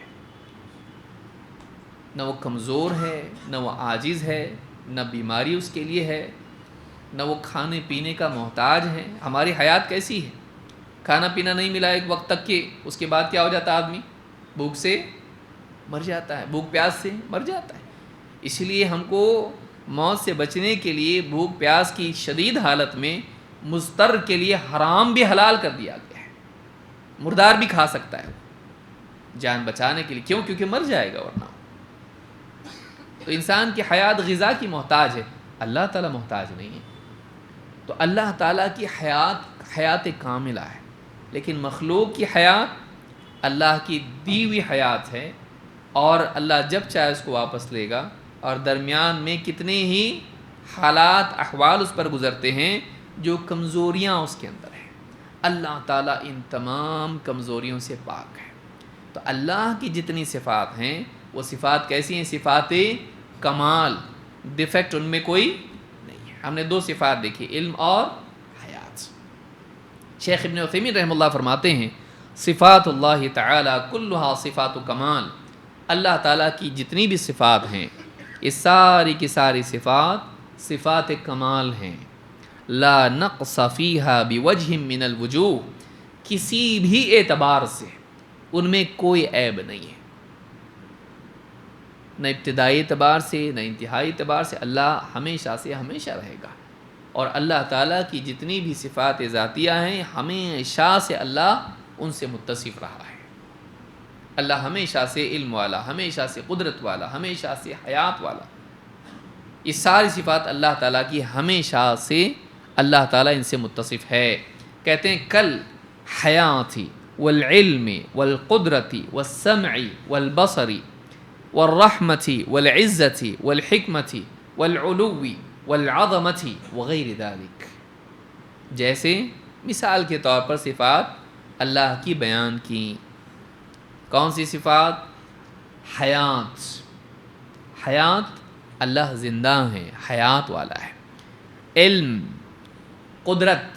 نہ وہ کمزور ہے، نہ وہ عاجز ہے، نہ بیماری اس کے لیے ہے، نہ وہ کھانے پینے کا محتاج ہے. ہماری حیات کیسی ہے؟ کھانا پینا نہیں ملا ایک وقت تک، کہ اس کے بعد کیا ہو جاتا ہے؟ آدمی بھوک سے مر جاتا ہے، بھوک پیاس سے مر جاتا ہے. اس لیے ہم کو موت سے بچنے کے لیے بھوک پیاس کی شدید حالت میں مضطر کے لیے حرام بھی حلال کر دیا گیا ہے. مردار بھی کھا سکتا ہے جان بچانے کے لیے. کیوں؟ کیونکہ مر جائے گا ورنہ. تو انسان کی حیات غذا کی محتاج ہے، اللہ تعالیٰ محتاج نہیں ہے۔ تو اللہ تعالیٰ کی حیات کاملہ ہے، لیکن مخلوق کی حیات اللہ کی دی ہوئی حیات ہے، اور اللہ جب چاہے اس کو واپس لے گا، اور درمیان میں کتنے ہی حالات احوال اس پر گزرتے ہیں جو کمزوریاں اس کے اندر ہیں۔ اللہ تعالیٰ ان تمام کمزوریوں سے پاک ہے۔ تو اللہ کی جتنی صفات ہیں وہ صفات کیسی ہیں؟ صفات کمال، ڈیفیکٹ ان میں کوئی نہیں ہے۔ ہم نے دو صفات دیکھی، علم اور حیات۔ شیخ ابن عثیمین رحمہ اللہ فرماتے ہیں صفات اللہ تعالی کلھا صفات کمال، اللہ تعالیٰ کی جتنی بھی صفات ہیں یہ ساری کی ساری صفات کمال ہیں۔ لا نقص فیہا بوجہ من الوجوہ، کسی بھی اعتبار سے ان میں کوئی عیب نہیں ہے، نہ ابتدائی اعتبار سے نہ انتہائی اعتبار سے، اللہ ہمیشہ سے ہمیشہ رہے گا۔ اور اللہ تعالیٰ کی جتنی بھی صفات ذاتیہ ہیں ہمیشہ سے اللہ ان سے متصف رہا ہے۔ اللہ ہمیشہ سے علم والا، ہمیشہ سے قدرت والا، ہمیشہ سے حیات والا، یہ ساری صفات اللہ تعالیٰ کی ہمیشہ سے اللہ تعالیٰ ان سے متصف ہے۔ کہتے ہیں کل حیاتی والعلم والقدرتی والسمع والبصر والرحمة والعزة والحکمة والعلو والعظمة وغیر ذلك، جیسے مثال کے طور پر صفات اللہ کی بیان کی۔ کون سی صفات؟ حیات اللہ زندہ ہے، حیات والا ہے۔ علم، قدرت،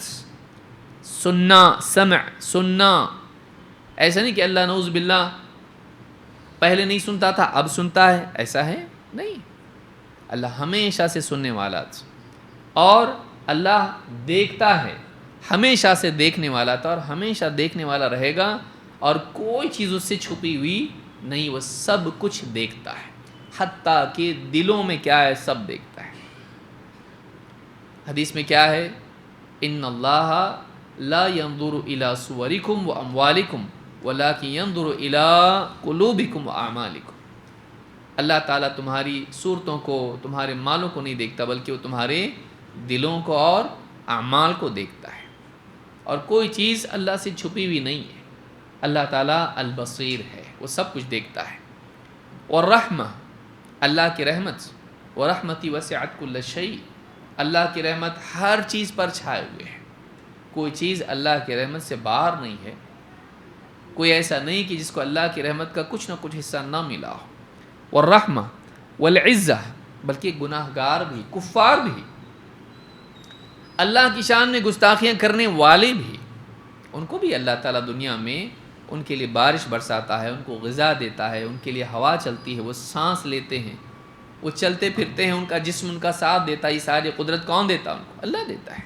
سننا، ایسا نہیں کہ اللہ نعوذ باللہ پہلے نہیں سنتا تھا اب سنتا ہے، ایسا ہے نہیں۔ اللہ ہمیشہ سے سننے والا تھا، اور اللہ دیکھتا ہے، ہمیشہ سے دیکھنے والا تھا اور ہمیشہ دیکھنے والا رہے گا، اور کوئی چیز اس سے چھپی ہوئی نہیں، وہ سب کچھ دیکھتا ہے، حتیٰ کہ دلوں میں کیا ہے سب دیکھتا ہے۔ حدیث میں کیا ہے؟ ان اللہ لا ينظر الى صورکم واموالکم ولکن ينظر الى قلوبکم واعمالکم، اللہ تعالیٰ تمہاری صورتوں کو، تمہارے مالوں کو نہیں دیکھتا، بلکہ وہ تمہارے دلوں کو اور اعمال کو دیکھتا ہے، اور کوئی چیز اللہ سے چھپی ہوئی نہیں ہے۔ اللہ تعالیٰ البصیر ہے، وہ سب کچھ دیکھتا ہے۔ اور رحمہ، اللہ کی رحمت، ورحمتی وسعت کل شیء، اللہ کی رحمت ہر چیز پر چھائے ہوئے ہے، کوئی چیز اللہ کی رحمت سے باہر نہیں ہے، کوئی ایسا نہیں کہ جس کو اللہ کی رحمت کا کچھ نہ کچھ حصہ نہ ملا ہو۔ والرحمہ والعزہ، بلکہ گناہ گار بھی، کفار بھی، اللہ کی شان میں گستاخیاں کرنے والے بھی، ان کو بھی اللہ تعالیٰ دنیا میں ان کے لیے بارش برساتا ہے، ان کو غذا دیتا ہے، ان کے لیے ہوا چلتی ہے، وہ سانس لیتے ہیں، وہ چلتے پھرتے ہیں، ان کا جسم ان کا ساتھ دیتا ہے۔ یہ ساری قدرت کون دیتا ہے؟ ان کو اللہ دیتا ہے۔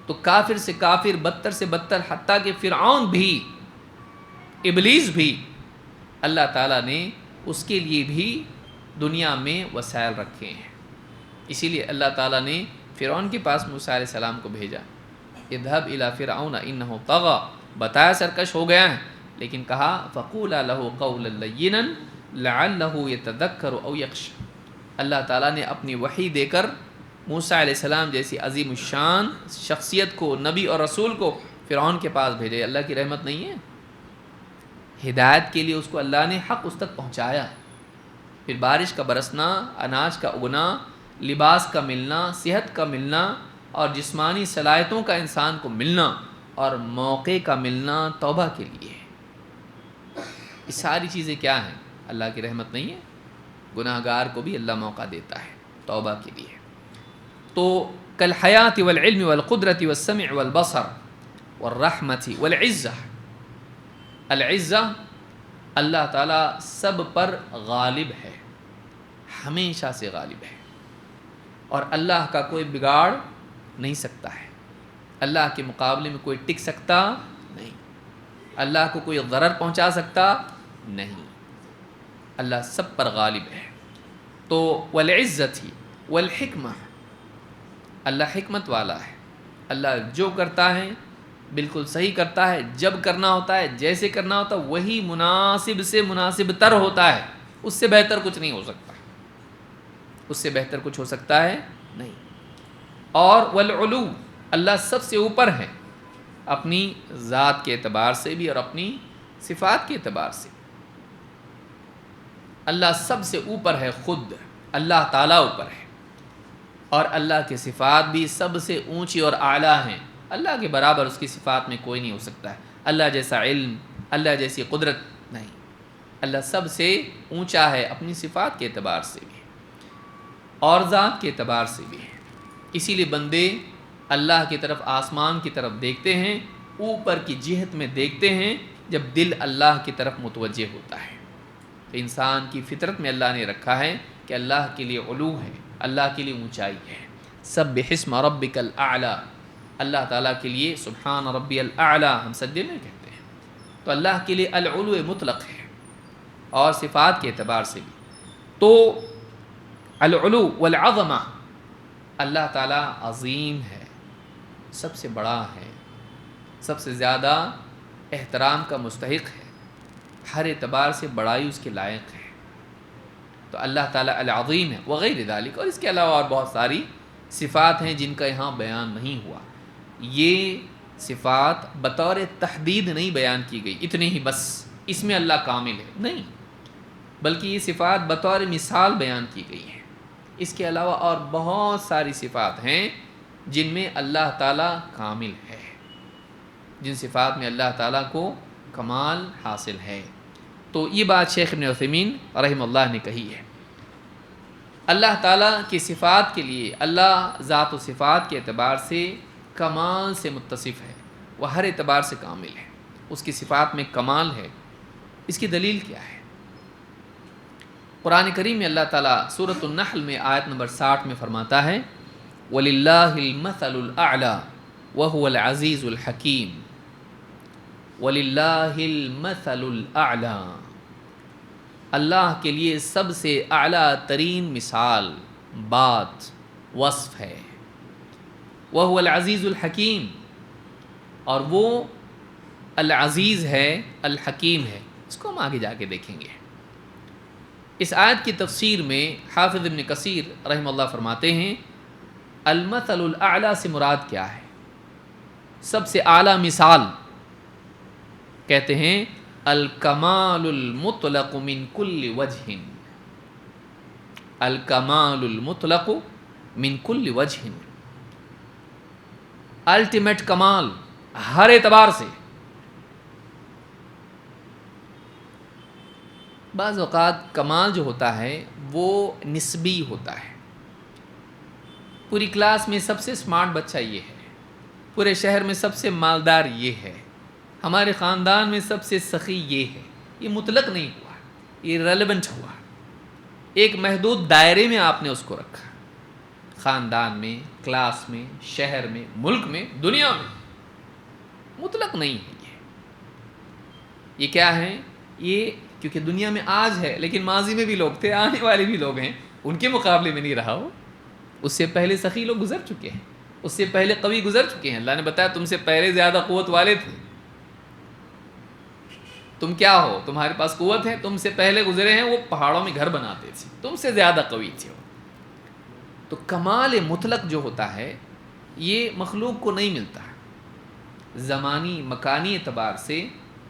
تو کافر سے کافر، بدتر سے بدتر، حتیٰ کہ فرعون بھی، ابلیس بھی، اللہ تعالیٰ نے اس کے لیے بھی دنیا میں وسائل رکھے ہیں۔ اسی لیے اللہ تعالیٰ نے فرعون کے پاس موسیٰ علیہ السلام کو بھیجا، اذهب الى فرعون انه طغى، بتایا سرکش ہو گیا ہے، لیکن کہا فقولا له قولا لینا لعله يتذکر او یخشی۔ اللہ تعالیٰ نے اپنی وحی دے کر موسیٰ علیہ السلام جیسی عظیم الشان شخصیت کو، نبی اور رسول کو فرعون کے پاس بھیجے۔ اللہ کی رحمت نہیں ہے؟ ہدایت کے لیے اس کو اللہ نے حق اس تک پہنچایا، پھر بارش کا برسنا، اناج کا اگنا، لباس کا ملنا، صحت کا ملنا، اور جسمانی صلاحیتوں کا انسان کو ملنا، اور موقع کا ملنا توبہ کے لیے۔ یہ ساری چیزیں کیا ہیں؟ اللہ کی رحمت نہیں ہے؟ گناہ گار کو بھی اللہ موقع دیتا ہے توبہ کے لیے۔ تو کالحیات والعلم والقدرت والسمع والبصر والرحمت والعزہ، العزہ اللہ تعالیٰ سب پر غالب ہے، ہمیشہ سے غالب ہے، اور اللہ کا کوئی بگاڑ نہیں سکتا ہے، اللہ کے مقابلے میں کوئی ٹک سکتا نہیں، اللہ کو کوئی ضرر پہنچا سکتا نہیں، اللہ سب پر غالب ہے۔ تو والعزت والحکمہ، اللہ حکمت والا ہے، اللہ جو کرتا ہے بالکل صحیح کرتا ہے، جب کرنا ہوتا ہے، جیسے کرنا ہوتا ہے، وہی مناسب سے مناسب تر ہوتا ہے۔ اس سے بہتر کچھ نہیں ہو سکتا، اس سے بہتر کچھ ہو سکتا ہے نہیں۔ اور والعلو، اللہ سب سے اوپر ہے، اپنی ذات کے اعتبار سے بھی اور اپنی صفات کے اعتبار سے۔ اللہ سب سے اوپر ہے، خود اللہ تعالیٰ اوپر ہے، اور اللہ کی صفات بھی سب سے اونچی اور اعلیٰ ہیں۔ اللہ کے برابر اس کی صفات میں کوئی نہیں ہو سکتا ہے، اللہ جیسا علم، اللہ جیسی قدرت نہیں۔ اللہ سب سے اونچا ہے اپنی صفات کے اعتبار سے بھی اور ذات کے اعتبار سے بھی۔ اسی لیے بندے اللہ کی طرف، آسمان کی طرف دیکھتے ہیں، اوپر کی جہت میں دیکھتے ہیں جب دل اللہ کی طرف متوجہ ہوتا ہے۔ تو انسان کی فطرت میں اللہ نے رکھا ہے کہ اللہ کے لیے علو ہے، اللہ کے لیے اونچائی ہے۔ سبح اسم ربک الاعلی، اللہ تعالیٰ کے لیے سبحان ربی الاعلی ہم سجدے میں کہتے ہیں۔ تو اللہ کے لیے العلو مطلق ہے اور صفات کے اعتبار سے بھی۔ تو العلو والعظمہ، اللہ تعالیٰ عظیم ہے، سب سے بڑا ہے، سب سے زیادہ احترام کا مستحق ہے، ہر اعتبار سے بڑائی اس کے لائق ہے۔ تو اللہ تعالیٰ العظیم ہے وغیر ذالک، اور اس کے علاوہ اور بہت ساری صفات ہیں جن کا یہاں بیان نہیں ہوا۔ یہ صفات بطور تحدید نہیں بیان کی گئی اتنے ہی بس اس میں اللہ کامل ہے، نہیں، بلکہ یہ صفات بطور مثال بیان کی گئی ہیں۔ اس کے علاوہ اور بہت ساری صفات ہیں جن میں اللہ تعالیٰ کامل ہے، جن صفات میں اللہ تعالیٰ کو کمال حاصل ہے۔ تو یہ بات شیخ ابن عثیمین رحمہ اللہ نے کہی ہے۔ اللہ تعالیٰ کی صفات کے لیے اللہ ذات و صفات کے اعتبار سے کمال سے متصف ہے، وہ ہر اعتبار سے کامل ہے، اس کی صفات میں کمال ہے۔ اس کی دلیل کیا ہے؟ قرآن کریم میں اللہ تعالیٰ سورۃ النحل میں آیت نمبر 60 میں فرماتا ہے وَلِلَّهِ الْمَثَلُ الْأَعْلَى وَهُوَ الْعَزِيزُ الْحَكِيمُ، وَلِلَّهِ الْمَثَلُ الْأَعْلَى، اللہ کے لیے سب سے اعلیٰ ترین مثال، بات، وصف ہے۔ وَهُوَ الْعَزِيزُ الْحَكِيمُ، اور وہ العزیز ہے، الحکیم ہے۔ اس کو ہم آگے جا کے دیکھیں گے۔ اس آیت کی تفسیر میں حافظ ابن کثیر رحمہ اللہ فرماتے ہیں المثل الاعلیٰ سے مراد کیا ہے؟ سب سے اعلیٰ مثال کہتے ہیں الکمال المطلق من کل وجہ، الکمال المطلق من کل وجہ، الٹیمیٹ کمال ہر اعتبار سے۔ بعض اوقات کمال جو ہوتا ہے وہ نسبی ہوتا ہے۔ پوری کلاس میں سب سے اسمارٹ بچہ یہ ہے، پورے شہر میں سب سے مالدار یہ ہے، ہمارے خاندان میں سب سے سخی یہ ہے۔ یہ مطلق نہیں ہوا، یہ ریلیونٹ ہوا، ایک محدود دائرے میں آپ نے اس کو رکھا، خاندان میں، کلاس میں، شہر میں، ملک میں، دنیا میں۔ مطلق نہیں ہے یہ کیا ہے؟ یہ کیونکہ دنیا میں آج ہے، لیکن ماضی میں بھی لوگ تھے، آنے والے بھی لوگ ہیں، ان کے مقابلے میں نہیں رہا ہو۔ اس سے پہلے سخی لوگ گزر چکے ہیں، اس سے پہلے قوی گزر چکے ہیں۔ اللہ نے بتایا تم سے پہلے زیادہ قوت والے تھے، تم کیا ہو، تمہارے پاس قوت ہے، تم سے پہلے گزرے ہیں، وہ پہاڑوں میں گھر بناتے تھے، تم سے زیادہ قوی تھے۔ تو کمال مطلق جو ہوتا ہے یہ مخلوق کو نہیں ملتا، زمانی مکانی اعتبار سے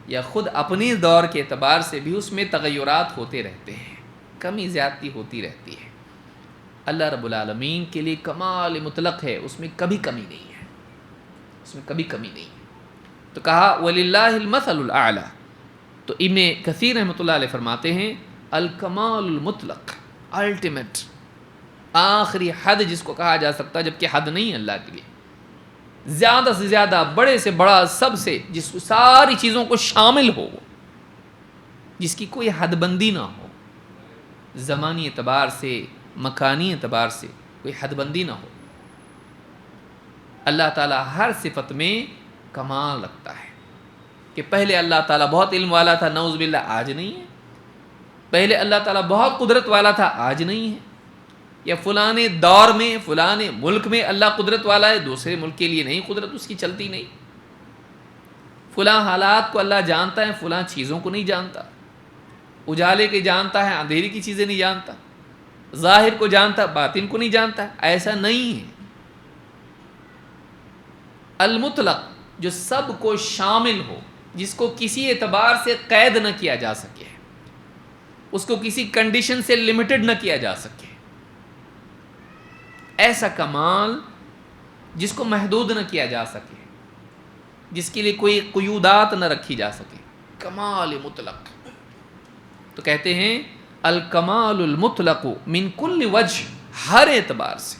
یا خود اپنے دور کے اعتبار سے بھی اس میں تغیرات ہوتے رہتے ہیں، کمی زیادتی ہوتی رہتی ہے۔ اللہ رب العالمین کے لیے کمال مطلق ہے، اس میں کبھی کمی نہیں ہے، اس میں کبھی کمی نہیں ہے۔ تو کہا وَلِلَّهِ الْمَثَلُ الْأَعْلَى۔ تو ابن کثیر رحمۃ اللہ علیہ فرماتے ہیں الکمال المطلق، الٹیمیٹ، آخری حد جس کو کہا جا سکتا ہے، جبکہ حد نہیں ہے اللہ کے لیے، زیادہ سے زیادہ، بڑے سے بڑا، سب سے، جس کو ساری چیزوں کو شامل ہو، جس کی کوئی حد بندی نہ ہو، زمانی اعتبار سے، مکانی اعتبار سے کوئی حد بندی نہ ہو۔ اللہ تعالیٰ ہر صفت میں کمال رکھتا ہے کہ پہلے اللہ تعالیٰ بہت علم والا تھا، نعوذ باللہ آج نہیں ہے، پہلے اللہ تعالیٰ بہت قدرت والا تھا، آج نہیں ہے، یا فلانے دور میں، فلانے ملک میں اللہ قدرت والا ہے، دوسرے ملک کے لیے نہیں، قدرت اس کی چلتی نہیں، فلاں حالات کو اللہ جانتا ہے، فلاں چیزوں کو نہیں جانتا۔ اجالے کے جانتا ہے، اندھیری کی چیزیں نہیں جانتا، ظاہر کو جانتا باطن کو نہیں جانتا، ایسا نہیں ہے۔ المطلق جو سب کو شامل ہو، جس کو کسی اعتبار سے قید نہ کیا جا سکے، اس کو کسی کنڈیشن سے لمیٹڈ نہ کیا جا سکے، ایسا کمال جس کو محدود نہ کیا جا سکے، جس کے لیے کوئی قیودات نہ رکھی جا سکے، کمال مطلق۔ تو کہتے ہیں الکمال المطلق من کل وجہ، ہر اعتبار سے،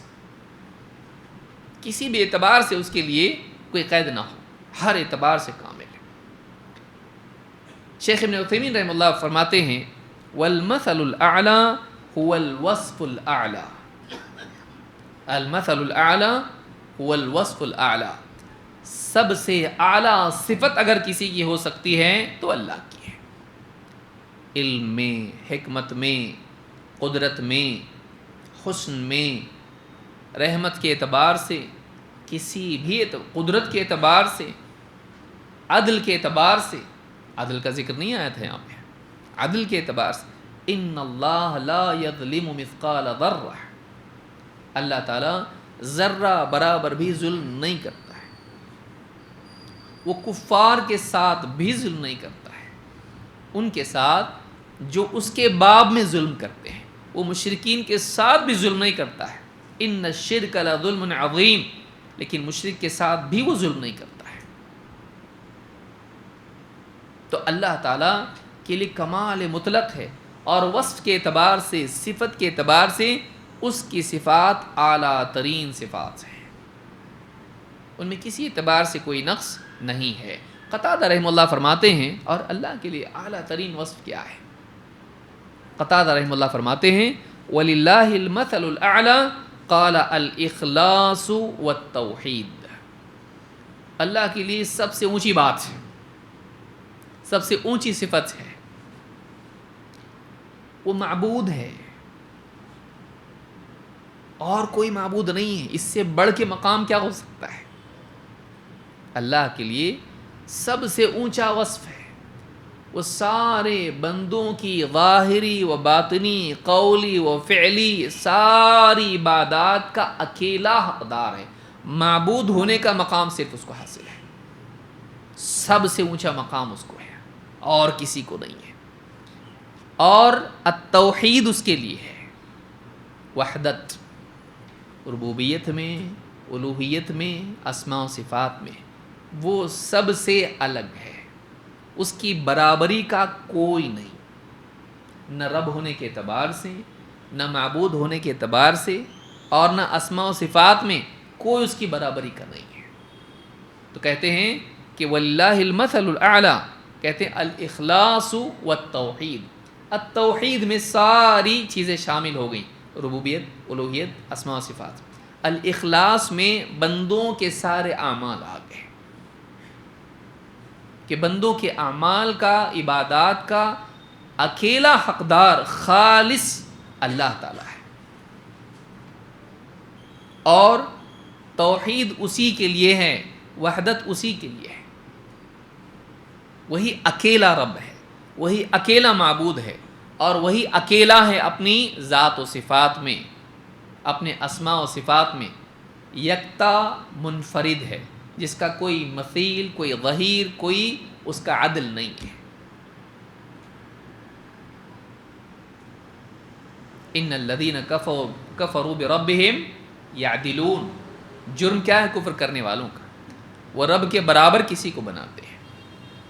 کسی بھی اعتبار سے اس کے لیے کوئی قید نہ ہو، ہر اعتبار سے کامل ہے۔ شیخ ابن عثیمین رحمہ اللہ فرماتے ہیں والمثل الاعلی هو الوصف الاعلی، المثل الاعلی هو الوصف الاعلی، سب سے اعلیٰ صفت اگر کسی کی ہو سکتی ہے تو اللہ کی ہے، علم میں، حکمت میں، قدرت میں، حسن میں، رحمت کے اعتبار سے، کسی بھی قدرت کے اعتبار سے، عدل کے اعتبار سے، عدل کا ذکر نہیں آیا تھا یہاں پہ، عدل کے اعتبار سے، ان اللہ لا یظلم مثقال ذرہ، اللہ تعالیٰ ذرہ برابر بھی ظلم نہیں کرتا ہے، وہ کفار کے ساتھ بھی ظلم نہیں کرتا ہے، ان کے ساتھ جو اس کے باب میں ظلم کرتے ہیں، وہ مشرکین کے ساتھ بھی ظلم نہیں کرتا ہے، ان الشرک لظلم عظیم، لیکن مشرک کے ساتھ بھی وہ ظلم نہیں کرتا ہے۔ تو اللہ تعالیٰ کے لیے کمال مطلق ہے، اور وصف کے اعتبار سے، صفت کے اعتبار سے اس کی صفات اعلیٰ ترین صفات ہیں، ان میں کسی اعتبار سے کوئی نقص نہیں ہے۔ قتادہ رحمہ اللہ فرماتے ہیں، اور اللہ کے لیے اعلیٰ ترین وصف کیا ہے؟ قتادہ رحمہ اللہ فرماتے ہیں وَلِلَّهِ الْمَثَلُ الْأَعْلَى قَالَ الْإِخْلَاصُ وَالتَّوْحِيدُ، اللہ کے لیے سب سے اونچی بات ہے، سب سے اونچی صفت ہے، وہ معبود ہے، اور کوئی معبود نہیں ہے، اس سے بڑھ کے مقام کیا ہو سکتا ہے؟ اللہ کے لیے سب سے اونچا وصف ہے، وہ سارے بندوں کی ظاہری و باطنی، قولی و فعلی ساری عبادات کا اکیلا حقدار ہے، معبود ہونے کا مقام صرف اس کو حاصل ہے، سب سے اونچا مقام اس کو ہے، اور کسی کو نہیں ہے، اور التوحید اس کے لیے ہے، وحدت، ربوبیت میں، الوہیت میں، اسماء و صفات میں وہ سب سے الگ ہے، اس کی برابری کا کوئی نہیں، نہ رب ہونے کے اعتبار سے، نہ معبود ہونے کے اعتبار سے، اور نہ اسماء و صفات میں کوئی اس کی برابری کا نہیں ہے۔ تو کہتے ہیں کہ وَلِلَّهِ الْمَثَلُ الْأَعْلَى، کہتے ہیں الاخلاص والتوحید، التوحید میں ساری چیزیں شامل ہو گئیں، ربوبیت، الوہیت، اسماء و صفات، الاخلاص میں بندوں کے سارے اعمال آ گئے، کہ بندوں کے اعمال کا، عبادات کا اکیلا حقدار خالص اللہ تعالیٰ ہے، اور توحید اسی کے لیے ہے، وحدت اسی کے لیے ہے، وہی اکیلا رب ہے، وہی اکیلا معبود ہے، اور وہی اکیلا ہے اپنی ذات و صفات میں، اپنے اسماء و صفات میں یکتا منفرد ہے، جس کا کوئی مثیل، کوئی ظہیر، کوئی اس کا عدل نہیں ہے۔ ان الذین کفروا بربہم یعدلون، جرم کیا ہے کفر کرنے والوں کا؟ وہ رب کے برابر کسی کو بناتے ہیں،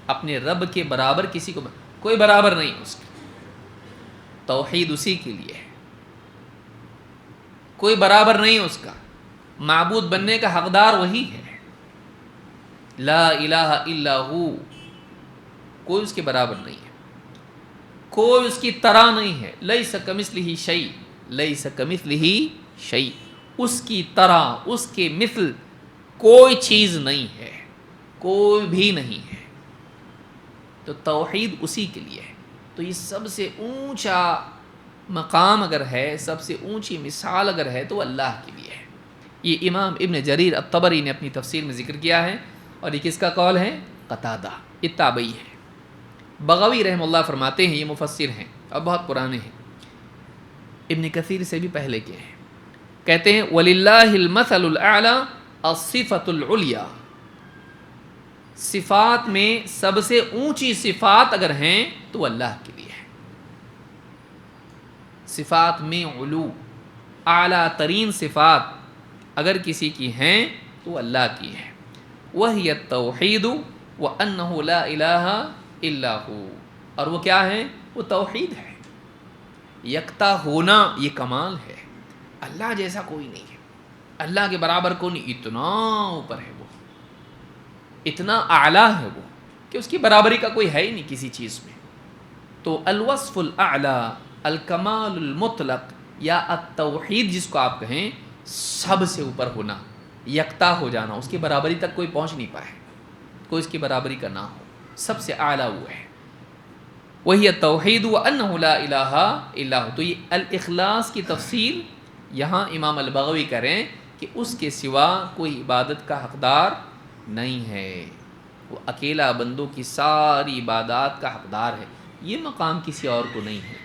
اپنے رب کے برابر کسی کو کوئی برابر نہیں اس کا، توحید اسی کے لیے ہے، کوئی برابر نہیں اس کا، معبود بننے کا حقدار وہی ہے، لا الہ الا ہو، کوئی اس کے برابر نہیں ہے، کوئی اس کی طرح نہیں ہے، لیس کمثلہ شیء، لیس کمثلہ شیء، اس کی طرح، اس کے مثل کوئی چیز نہیں ہے، کوئی بھی نہیں ہے، تو توحید اسی کے لیے ہے۔ تو یہ سب سے اونچا مقام اگر ہے، سب سے اونچی مثال اگر ہے تو اللہ کے لیے ہے۔ یہ امام ابن جریر الطبری نے اپنی تفسیر میں ذکر کیا ہے، اور یہ کس کا قول ہے؟ قتادہ، یہ تابعی ہے۔ بغوی رحمہ اللہ فرماتے ہیں، یہ مفسر ہیں اور بہت پرانے ہیں، ابن کثیر سے بھی پہلے کے ہیں، کہتے ہیں وَلِلَّهِ الْمَثَلُ الْأَعْلَى الصِّفَةُ الْعُلْيَا، صفات میں سب سے اونچی صفات اگر ہیں تو اللہ کے لیے ہے، صفات میں علو، اعلیٰ ترین صفات اگر کسی کی ہیں تو اللہ کی ہے، وَهِيَ التَّوْحِيدُ وَأَنَّهُ لَا إِلَٰهَ إِلَّا هُوَ، اور وہ کیا ہے؟ وہ توحید ہے، یکتا ہونا، یہ کمال ہے، اللہ جیسا کوئی نہیں ہے، اللہ کے برابر کوئی نہیں، اتنا اوپر ہے وہ، اتنا اعلیٰ ہے وہ کہ اس کی برابری کا کوئی ہے ہی نہیں کسی چیز میں۔ تو الوصف الاعلیٰ، الکمال المطلق یا التوحید جس کو آپ کہیں، سب سے اوپر ہونا، یکتا ہو جانا، اس کی برابری تک کوئی پہنچ نہیں پائے، کوئی اس کی برابری کا نہ ہو، سب سے اعلیٰ وہ ہے، وہی التوحید وانہ لا الہ الا ہو۔ تو یہ الاخلاص کی تفسیر یہاں امام البغوی کریں کہ اس کے سوا کوئی عبادت کا حقدار نہیں ہے، وہ اکیلا بندوں کی ساری عبادات کا حقدار ہے، یہ مقام کسی اور کو نہیں ہے،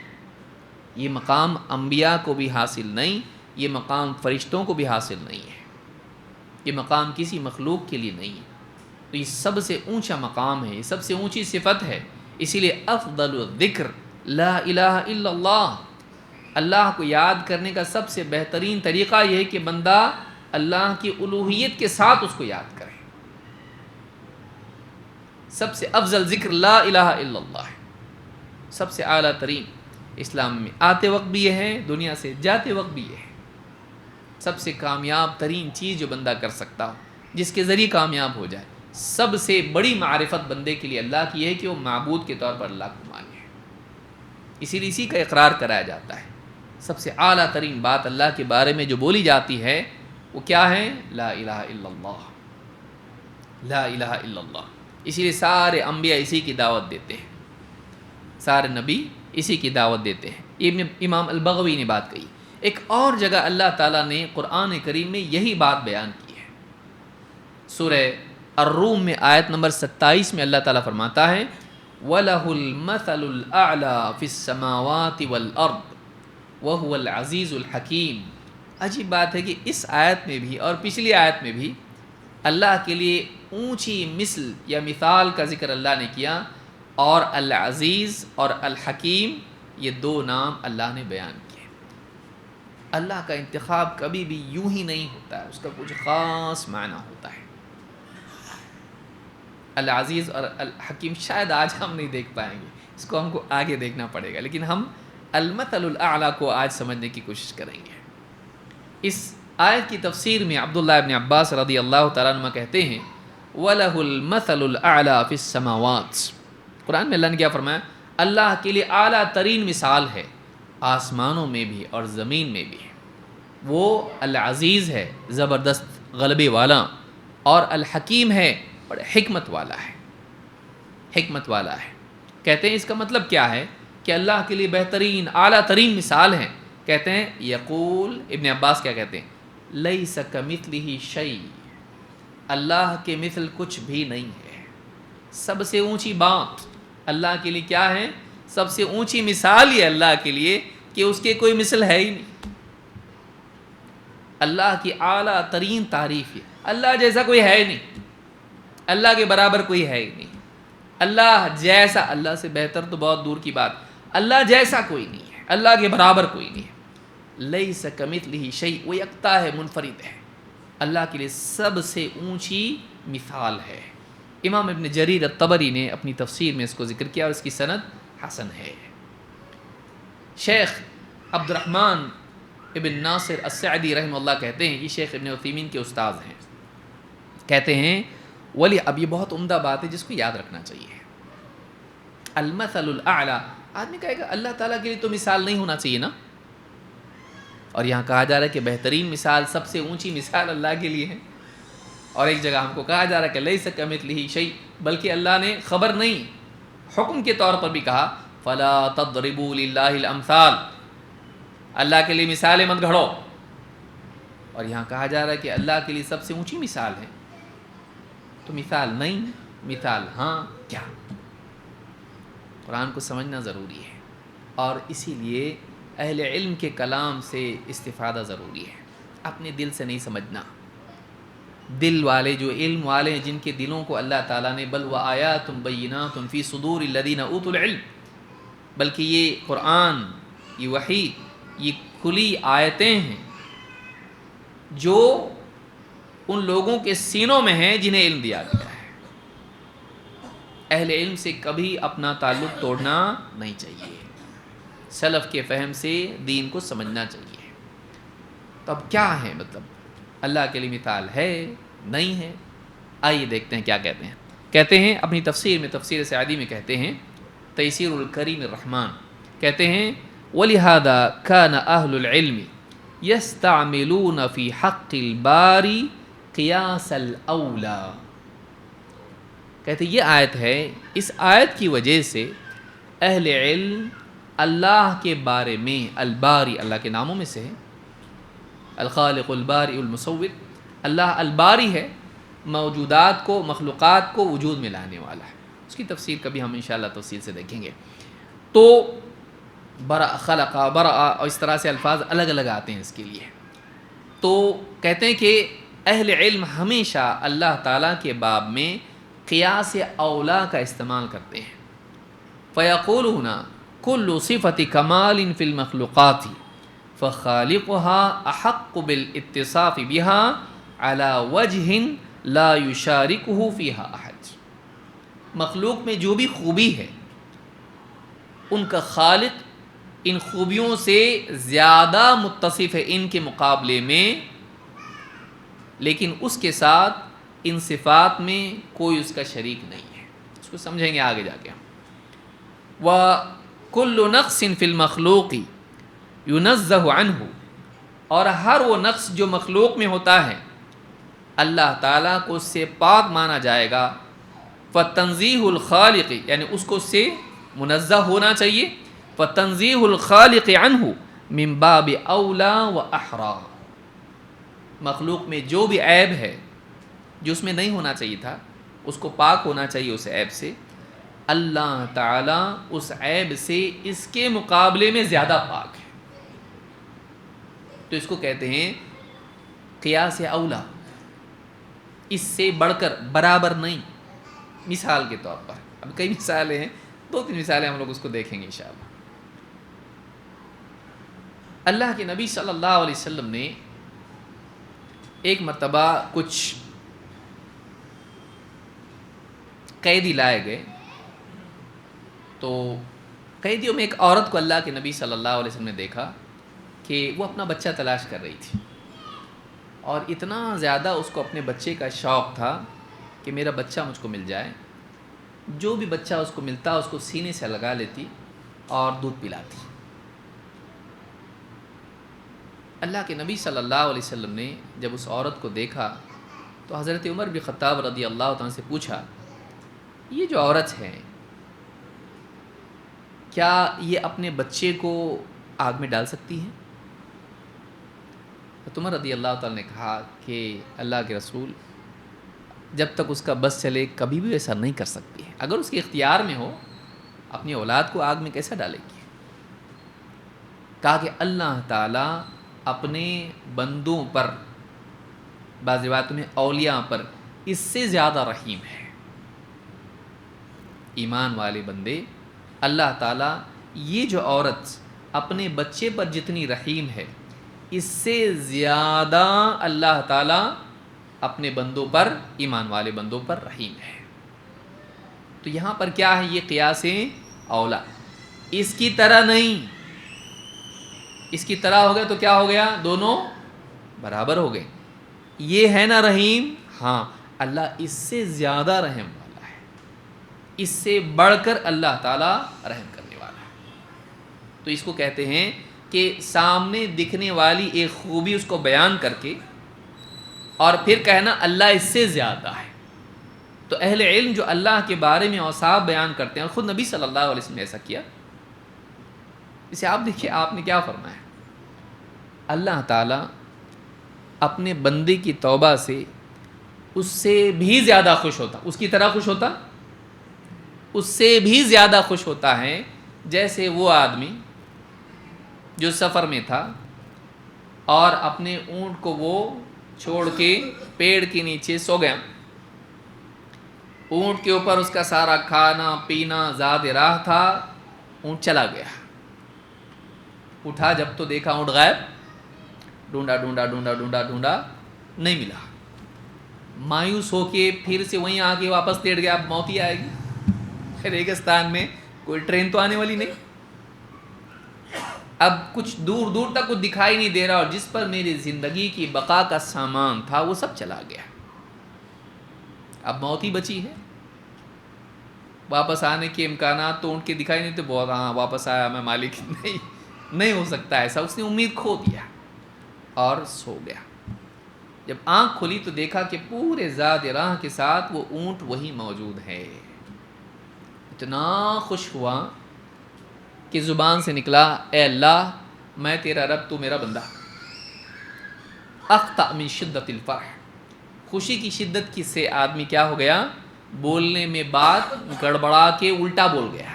یہ مقام انبیاء کو بھی حاصل نہیں، یہ مقام فرشتوں کو بھی حاصل نہیں ہے، یہ مقام کسی مخلوق کے لیے نہیں ہے، تو یہ سب سے اونچا مقام ہے، یہ سب سے اونچی صفت ہے، اسی لیے افضل الذکر لا الہ الا اللہ، اللہ کو یاد کرنے کا سب سے بہترین طریقہ یہ ہے کہ بندہ اللہ کی الوہیت کے ساتھ اس کو یاد کرے، سب سے افضل ذکر لا الہ الا اللہ ہے، سب سے اعلیٰ ترین، اسلام میں آتے وقت بھی یہ ہے، دنیا سے جاتے وقت بھی یہ ہے، سب سے کامیاب ترین چیز جو بندہ کر سکتا ہو، جس کے ذریعے کامیاب ہو جائے، سب سے بڑی معرفت بندے کے لیے اللہ کی ہے کہ وہ معبود کے طور پر اللہ کو مانے، اسی لیے اسی کا اقرار کرایا جاتا ہے، سب سے اعلیٰ ترین بات اللہ کے بارے میں جو بولی جاتی ہے وہ کیا ہے؟ لا الہ الا اللہ، لا الہ الا اللہ، اسی لیے سارے انبیاء اسی کی دعوت دیتے ہیں، سارے نبی اسی کی دعوت دیتے ہیں، یہ امام البغوی نے بات کہی۔ ایک اور جگہ اللہ تعالیٰ نے قرآن کریم میں یہی بات بیان کی ہے، سورہ الروم میں آیت نمبر 27 میں اللہ تعالیٰ فرماتا ہے وَلَهُ الْمَثَلُ الْأَعْلَى فِي السَّمَاوَاتِ وَالْأَرْضِ وَهُوَ الْعَزِيزُ الْحَكِيمُ۔ عجیب بات ہے کہ اس آیت میں بھی اور پچھلی آیت میں بھی اللہ کے لیے اونچی مثل یا مثال کا ذکر اللہ نے کیا، اور العزیز اور الحکیم یہ دو نام اللہ نے بیان کیے۔ اللہ کا انتخاب کبھی بھی یوں ہی نہیں ہوتا ہے، اس کا کچھ خاص معنی ہوتا ہے۔ العزیز اور الحکیم شاید آج ہم نہیں دیکھ پائیں گے، اس کو ہم کو آگے دیکھنا پڑے گا، لیکن ہم المثل الاعلیٰ کو آج سمجھنے کی کوشش کریں گے۔ اس آیت کی تفسیر میں عبداللہ ابن عباس رضی اللہ تعالیٰ عنہ کہتے ہیں وَلَهُ الْمَثَلُ الْأَعْلَى فِي السَّمَاوَاتِ، قرآن میں اللہ نے کیا فرمایا؟ اللہ کے لیے اعلیٰ ترین مثال ہے آسمانوں میں بھی اور زمین میں بھی، وہ العزیز ہے، زبردست غلبے والا، اور الحکیم ہے، بڑے حکمت والا ہے، حکمت والا ہے۔ کہتے ہیں اس کا مطلب کیا ہے کہ اللہ کے لیے بہترین اعلیٰ ترین مثال ہے، کہتے ہیں یقول ابن عباس کیا کہتے ہیں لیس کمثلہ شیء، اللہ کے مثل کچھ بھی نہیں ہے، سب سے اونچی بات اللہ کے لیے کیا ہے؟ سب سے اونچی مثال یہ اللہ کے لیے کہ اس کے کوئی مثل ہے ہی نہیں، اللہ کی اعلیٰ ترین تعریف ہے، اللہ جیسا کوئی ہے ہی نہیں، اللہ کے برابر کوئی ہے ہی نہیں، اللہ جیسا، اللہ سے بہتر تو بہت دور کی بات، اللہ جیسا کوئی نہیں ہے، اللہ کے برابر کوئی نہیں ہے، لیس کمثلہ شیء، وہ یکتا ہے، منفرد ہے، اللہ کے لیے سب سے اونچی مثال ہے۔ امام ابن جریر الطبری نے اپنی تفسیر میں اس کو ذکر کیا اور اس کی سند حسن ہے۔ شیخ عبد الرحمن ابن ناصر السعدی رحمہ اللہ کہتے ہیں، یہ شیخ ابن عثیمین کے استاذ ہیں، کہتے ہیں ولی، اب یہ بہت عمدہ بات ہے جس کو یاد رکھنا چاہیے، المثل الاعلیٰ، آدمی کہے گا اللہ تعالیٰ کے لیے تو مثال نہیں ہونا چاہیے نا، اور یہاں کہا جا رہا ہے کہ بہترین مثال، سب سے اونچی مثال اللہ کے لیے ہے، اور ایک جگہ ہم کو کہا جا رہا ہے کہ لیس کمثلہ شیء، بلکہ اللہ نے خبر نہیں، حکم کے طور پر بھی کہا فلا تضربوا للہ الامثال، اللہ کے لیے مثالیں مت گھڑو، اور یہاں کہا جا رہا ہے کہ اللہ کے لیے سب سے اونچی مثال ہے، تو مثال نہیں، مثال ہاں کیا؟ قرآن کو سمجھنا ضروری ہے، اور اسی لیے اہل علم کے کلام سے استفادہ ضروری ہے، اپنے دل سے نہیں سمجھنا۔ دل والے جو علم والے ہیں، جن کے دلوں کو اللہ تعالیٰ نے بل وآیات بینات فی صدور الذین اوتوا العلم، بلکہ یہ قرآن، یہ وحی، یہ کھلی آیتیں ہیں جو ان لوگوں کے سینوں میں ہیں جنہیں علم دیا گیا ہے۔ اہل علم سے کبھی اپنا تعلق توڑنا نہیں چاہیے، سلف کے فہم سے دین کو سمجھنا چاہیے۔ تو اب کیا ہے مطلب، اللہ کے لیے مثال ہے نہیں ہے؟ آئیے دیکھتے ہیں کیا کہتے ہیں۔ کہتے ہیں اپنی تفسیر میں، تفسیر سعدی میں کہتے ہیں، تیسیر الکریم الرحمن، کہتے ہیں وَلِهَذَا كَانَ أَهْلُ الْعِلْمِ يَسْتَعْمِلُونَ فِي حَقِّ الْبَارِ قِيَاسَ الْأَوْلَى۔ کہتے ہیں یہ آیت ہے، اس آیت کی وجہ سے اہل علم اللہ کے بارے میں، الباری اللہ کے ناموں میں سے ہے، الخالق الباری المصور، اللہ الباری ہے، موجودات کو، مخلوقات کو وجود میں لانے والا ہے۔ اس کی تفسیر کبھی ہم انشاءاللہ تفصیل سے دیکھیں گے۔ تو برأ، خلق، برأ، اور اس طرح سے الفاظ الگ الگ آتے ہیں اس کے لیے۔ تو کہتے ہیں کہ اہل علم ہمیشہ اللہ تعالیٰ کے باب میں قیاس اولا کا استعمال کرتے ہیں۔ فیقولون کل صفت کمال فی المخلوقات فخالقها احق بالاتصاف بها على وجه لا يشاركه فيها احد۔ مخلوق میں جو بھی خوبی ہے، ان کا خالق ان خوبیوں سے زیادہ متصف ہے ان کے مقابلے میں، لیکن اس کے ساتھ ان صفات میں کوئی اس کا شریک نہیں ہے۔ اس کو سمجھیں گے آگے جا کے۔ وَكُلُّ نَقْصٍ فِي الْمَخْلُوقِ يُنَزَّهُ عَنْهُ، اور ہر وہ نقص جو مخلوق میں ہوتا ہے اللہ تعالیٰ کو اس سے پاک مانا جائے گا۔ فَتَنزِيهُ الْخَالِقِ، یعنی اس کو اس سے منزہ ہونا چاہیے۔ فَتَنزِيهُ الْخَالِقِ عَنْهُ مِن بَابِ أَوْلَى وَأَحْرَى، مخلوق میں جو بھی عیب ہے جو اس میں نہیں ہونا چاہیے تھا، اس کو پاک ہونا چاہیے اس عیب سے، اللہ تعالیٰ اس عیب سے اس کے مقابلے میں زیادہ پاک ہے۔ تو اس کو کہتے ہیں قیاس اولا، اس سے بڑھ کر، برابر نہیں۔ مثال کے طور پر، اب کئی مثالیں ہیں، 2-3 مثالیں ہم لوگ اس کو دیکھیں گے انشاءاللہ۔ اللہ کے نبی صلی اللہ علیہ وسلم نے ایک مرتبہ کچھ قیدی لائے گئے، تو قیدیوں میں ایک عورت کو اللہ کے نبی صلی اللہ علیہ وسلم نے دیکھا کہ وہ اپنا بچہ تلاش کر رہی تھی، اور اتنا زیادہ اس کو اپنے بچے کا شوق تھا کہ میرا بچہ مجھ کو مل جائے۔ جو بھی بچہ اس کو ملتا اس کو سینے سے لگا لیتی اور دودھ پلاتی۔ اللہ کے نبی صلی اللہ علیہ وسلم نے جب اس عورت کو دیکھا تو حضرت عمر بن خطاب رضی اللہ تعالیٰ سے پوچھا، یہ جو عورت ہے کیا یہ اپنے بچے کو آگ میں ڈال سکتی ہے؟ تو عمر رضی اللہ تعالیٰ نے کہا کہ اللہ کے رسول، جب تک اس کا بس چلے کبھی بھی ایسا نہیں کر سکتی ہے۔ اگر اس کے اختیار میں ہو، اپنی اولاد کو آگ میں کیسا ڈالے گی؟ کہا کہ اللہ تعالیٰ اپنے بندوں پر، بعض روایتوں میں اولیاء پر، اس سے زیادہ رحیم ہے۔ ایمان والے بندے، اللہ تعالیٰ یہ جو عورت اپنے بچے پر جتنی رحیم ہے، اس سے زیادہ اللہ تعالیٰ اپنے بندوں پر، ایمان والے بندوں پر رحیم ہے۔ تو یہاں پر کیا ہے؟ یہ قیاس اولا، اس کی طرح نہیں۔ اس کی طرح ہو گیا تو کیا ہو گیا؟ دونوں برابر ہو گئے۔ یہ ہے نا رحیم، ہاں اللہ اس سے زیادہ رحم والا ہے، اس سے بڑھ کر اللہ تعالیٰ رحم کرنے والا ہے۔ تو اس کو کہتے ہیں کہ سامنے دکھنے والی ایک خوبی اس کو بیان کر کے اور پھر کہنا اللہ اس سے زیادہ ہے۔ تو اہل علم جو اللہ کے بارے میں اوصاف بیان کرتے ہیں، اور خود نبی صلی اللہ علیہ وسلم نے ایسا کیا۔ اسے آپ دیکھیے، آپ نے کیا فرمایا؟ اللہ تعالیٰ اپنے بندے کی توبہ سے اس سے بھی زیادہ خوش ہوتا، اس کی طرح خوش ہوتا، اس سے بھی زیادہ خوش ہوتا ہے جیسے وہ آدمی جو سفر میں تھا اور اپنے اونٹ کو وہ چھوڑ کے پیڑ کے نیچے سو گیا. اونٹ کے اوپر اس کا سارا کھانا پینا زاد راہ تھا. اونٹ چلا گیا. اٹھا جب تو دیکھا اونٹ غائب. ڈھونڈا ڈھونڈا ڈھونڈا ڈھونڈا ڈھونڈا نہیں ملا. مایوس ہو کے پھر سے وہیں آ کے واپس لیٹ گیا. اب موت ہی آئے گی ریگستان میں, کوئی ٹرین تو آنے والی نہیں. اب کچھ دور دور تک کچھ دکھائی نہیں دے رہا, اور جس پر میری زندگی کی بقا کا سامان تھا وہ سب چلا گیا. اب موت ہی بچی ہے. واپس آنے کے امکانات تو ان کے دکھائی نہیں. تو بہت ہاں واپس آیا میں مالک. نہیں ہو سکتا ایسا. اس نے امید کھو دیا اور سو گیا. جب آنکھ کھلی تو دیکھا کہ پورے زاد راہ کے ساتھ وہ اونٹ وہی موجود ہے. اتنا خوش ہوا کہ زبان سے نکلا, اے اللہ میں تیرا رب, تو میرا بندہ. اخطأ من شدت الفرح, خوشی کی شدت کی سے آدمی کیا ہو گیا, بولنے میں بات گڑبڑا کے الٹا بول گیا.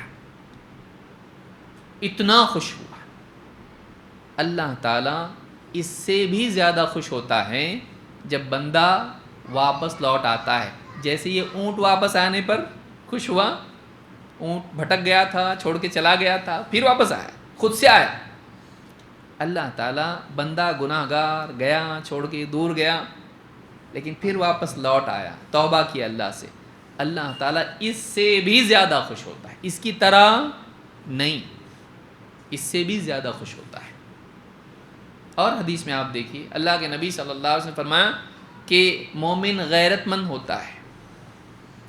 اتنا خوش ہوا. اللہ تعالیٰ اس سے بھی زیادہ خوش ہوتا ہے جب بندہ واپس لوٹ آتا ہے. جیسے یہ اونٹ واپس آنے پر خوش ہوا. اونٹ بھٹک گیا تھا, چھوڑ کے چلا گیا تھا, پھر واپس آیا, خود سے آیا. اللہ تعالیٰ بندہ گناہ گار گیا, چھوڑ کے دور گیا, لیکن پھر واپس لوٹ آیا, توبہ کیا اللہ سے. اللہ تعالیٰ اس سے بھی زیادہ خوش ہوتا ہے. اس کی طرح نہیں, اس سے بھی زیادہ خوش ہوتا ہے. اور حدیث میں آپ دیکھیے اللہ کے نبی صلی اللہ علیہ وسلم نے فرمایا کہ مومن غیرت مند ہوتا ہے,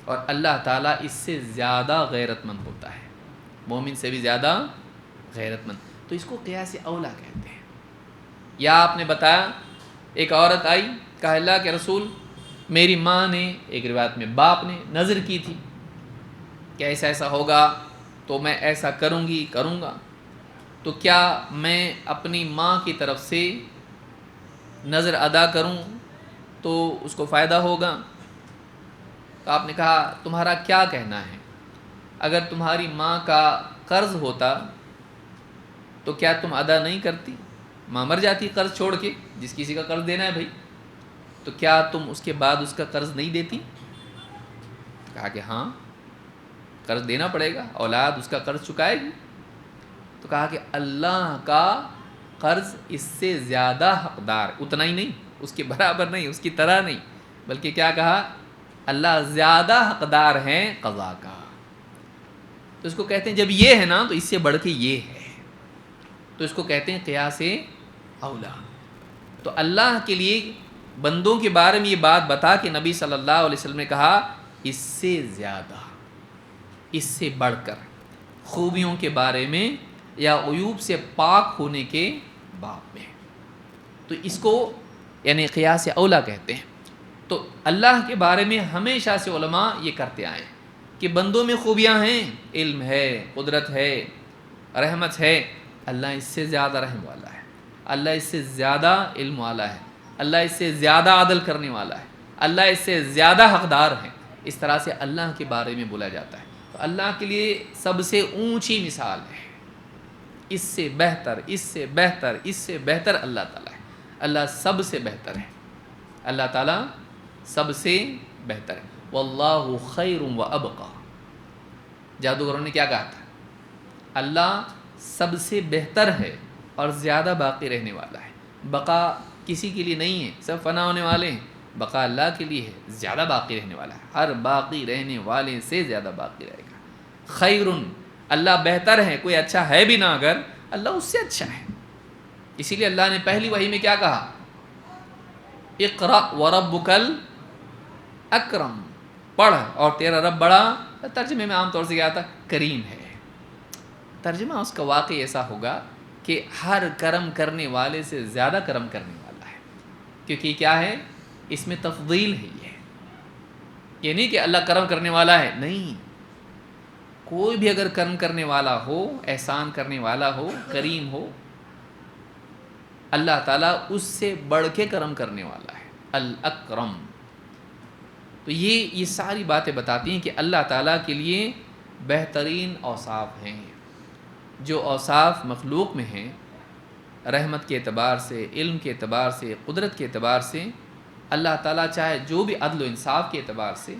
اور اللہ تعالیٰ اس سے زیادہ غیرت مند ہوتا ہے. مومن سے بھی زیادہ غیرت مند. تو اس کو قیاس اولا کہتے ہیں. یا آپ نے بتایا ایک عورت آئی, کہا اللہ کے رسول میری ماں نے, ایک روایت میں باپ نے نظر کی تھی کہ ایسا ایسا ہوگا تو میں ایسا کروں گا, تو کیا میں اپنی ماں کی طرف سے نظر ادا کروں تو اس کو فائدہ ہوگا؟ تو آپ نے کہا تمہارا کیا کہنا ہے, اگر تمہاری ماں کا قرض ہوتا تو کیا تم ادا نہیں کرتی؟ ماں مر جاتی قرض چھوڑ کے, جس کسی کا قرض دینا ہے بھائی, تو کیا تم اس کے بعد اس کا قرض نہیں دیتی؟ کہا کہ ہاں قرض دینا پڑے گا, اولاد اس کا قرض چکائے گی. تو کہا کہ اللہ کا قرض اس سے زیادہ حقدار, اتنا ہی نہیں, اس کے برابر نہیں, اس کی طرح نہیں, بلکہ کیا کہا اللہ زیادہ حقدار ہیں قضا کا. تو اس کو کہتے ہیں جب یہ ہے نا تو اس سے بڑھ کے یہ ہے, تو اس کو کہتے ہیں قیاس اولا. تو اللہ کے لیے بندوں کے بارے میں یہ بات بتا کہ نبی صلی اللہ علیہ وسلم نے کہا اس سے زیادہ, اس سے بڑھ کر خوبیوں کے بارے میں یا عیوب سے پاک ہونے کے باب میں. تو اس کو یعنی قیاس اولا کہتے ہیں. تو اللہ کے بارے میں ہمیشہ سے علماء یہ کرتے آئے کہ بندوں میں خوبیاں ہیں, علم ہے, قدرت ہے, رحمت ہے, اللہ اس سے زیادہ رحم والا ہے, اللہ اس سے زیادہ علم والا ہے, اللہ اس سے زیادہ عدل کرنے والا ہے, اللہ اس سے زیادہ حقدار ہے. اس طرح سے اللہ کے بارے میں بولا جاتا ہے. تو اللہ کے لیے سب سے اونچی مثال ہے, اس سے بہتر, اس سے بہتر, اس سے بہتر اللہ تعالیٰ ہے. اللہ سب سے بہتر ہے, اللہ تعالیٰ سب سے بہتر ہے. واللہ خیر و ابقا. جادوگروں نے کیا کہا تھا, اللہ سب سے بہتر ہے اور زیادہ باقی رہنے والا ہے. بقا کسی کے لیے نہیں ہے, سب فنا ہونے والے ہیں. بقا اللہ کے لیے ہے, زیادہ باقی رہنے والا ہے, ہر باقی رہنے والے سے زیادہ باقی رہے گا. خیرن, اللہ بہتر ہے, کوئی اچھا ہے بھی نہ اگر, اللہ اس سے اچھا ہے. اسی لیے اللہ نے پہلی وحی میں کیا کہا, اقرأ وربک الاکرم, پڑھ اور تیرا رب بڑا, ترجمے میں عام طور سے کیا آتا, کریم ہے. ترجمہ اس کا واقعی ایسا ہوگا کہ ہر کرم کرنے والے سے زیادہ کرم کرنے والا ہے, کیونکہ کیا ہے اس میں تفضیل ہے. یہ نہیں کہ اللہ کرم کرنے والا ہے, نہیں, کوئی بھی اگر کرم کرنے والا ہو, احسان کرنے والا ہو, کریم ہو, اللہ تعالیٰ اس سے بڑھ کے کرم کرنے والا ہے, الاکرم. تو یہ ساری باتیں بتاتی ہیں کہ اللہ تعالیٰ کے لیے بہترین اوصاف ہیں. جو اوصاف مخلوق میں ہیں رحمت کے اعتبار سے، علم کے اعتبار سے، قدرت کے اعتبار سے، اللہ تعالیٰ چاہے جو بھی عدل و انصاف کے اعتبار سے،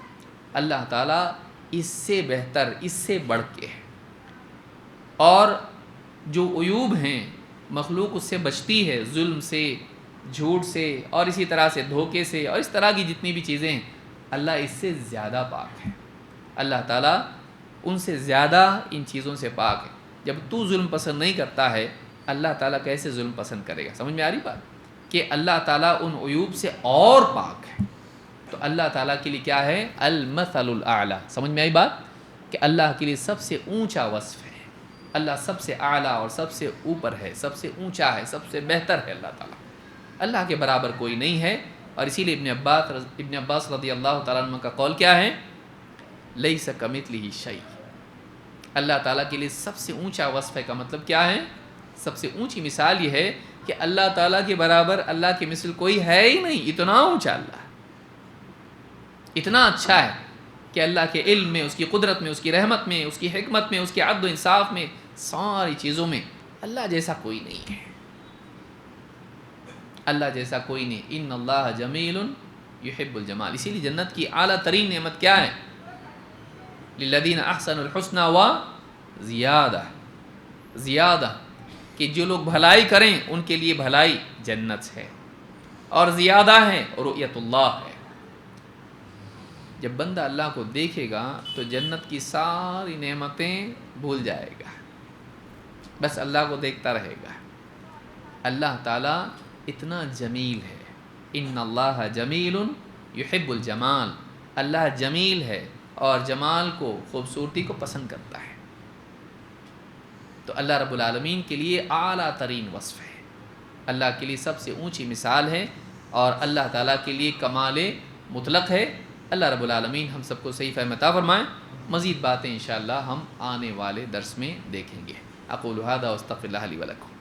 اللہ تعالیٰ اس سے بہتر، اس سے بڑھ کے ہے. اور جو عیوب ہیں مخلوق اس سے بچتی ہے، ظلم سے، جھوٹ سے، اور اسی طرح سے دھوکے سے، اور اس طرح کی جتنی بھی چیزیں ہیں، اللہ اس سے زیادہ پاک ہے. اللہ تعالیٰ ان سے زیادہ ان چیزوں سے پاک ہے. جب تو ظلم پسند نہیں کرتا ہے، اللہ تعالیٰ کیسے ظلم پسند کرے گا؟ سمجھ میں آ رہی بات کہ اللہ تعالیٰ ان عیوب سے اور پاک ہے. تو اللہ تعالیٰ کے لیے کیا ہے؟ المثل الاعلیٰ. سمجھ میں آئی بات کہ اللہ کے لیے سب سے اونچا وصف ہے. اللہ سب سے اعلیٰ اور سب سے اوپر ہے، سب سے اونچا ہے، سب سے بہتر ہے. اللہ تعالیٰ، اللہ کے برابر کوئی نہیں ہے. اور اسی لیے ابن عباس رضی اللہ تعالیٰ عنہ کا قول کیا ہے؟ لیس کمثلہ شیء. اللہ تعالیٰ کے لیے سب سے اونچا وصف ہے کا مطلب کیا ہے؟ سب سے اونچی مثال یہ ہے کہ اللہ تعالیٰ کے برابر، اللہ کے مثل کوئی ہے ہی نہیں. اتنا اونچا اللہ، اتنا اچھا ہے کہ اللہ کے علم میں، اس کی قدرت میں، اس کی رحمت میں، اس کی حکمت میں، اس کے عدل و انصاف میں، ساری چیزوں میں اللہ جیسا کوئی نہیں ہے. اللہ جیسا کوئی نہیں. ان اللہ جمیل یحب الجمال. اسی لیے جنت کی اعلیٰ ترین نعمت کیا ہے؟ للذین احسنوا الحسنى وزیادہ. زیادہ کہ جو لوگ بھلائی کریں ان کے لیے بھلائی جنت ہے، اور زیادہ ہے رؤیت اللہ ہے. جب بندہ اللہ کو دیکھے گا تو جنت کی ساری نعمتیں بھول جائے گا، بس اللہ کو دیکھتا رہے گا. اللہ تعالیٰ اتنا جمیل ہے. ان اللہ جمیل یحب الجمال. اللہ جمیل ہے اور جمال کو، خوبصورتی کو پسند کرتا ہے. تو اللہ رب العالمین کے لیے اعلیٰ ترین وصف ہے، اللہ کے لیے سب سے اونچی مثال ہے، اور اللہ تعالیٰ کے لیے کمال مطلق ہے. اللہ رب العالمین ہم سب کو صحیح فہم عطا فرمائیں. مزید باتیں انشاءاللہ ہم آنے والے درس میں دیکھیں گے. اقول ھذا واستغفر اللہ لی ولکم.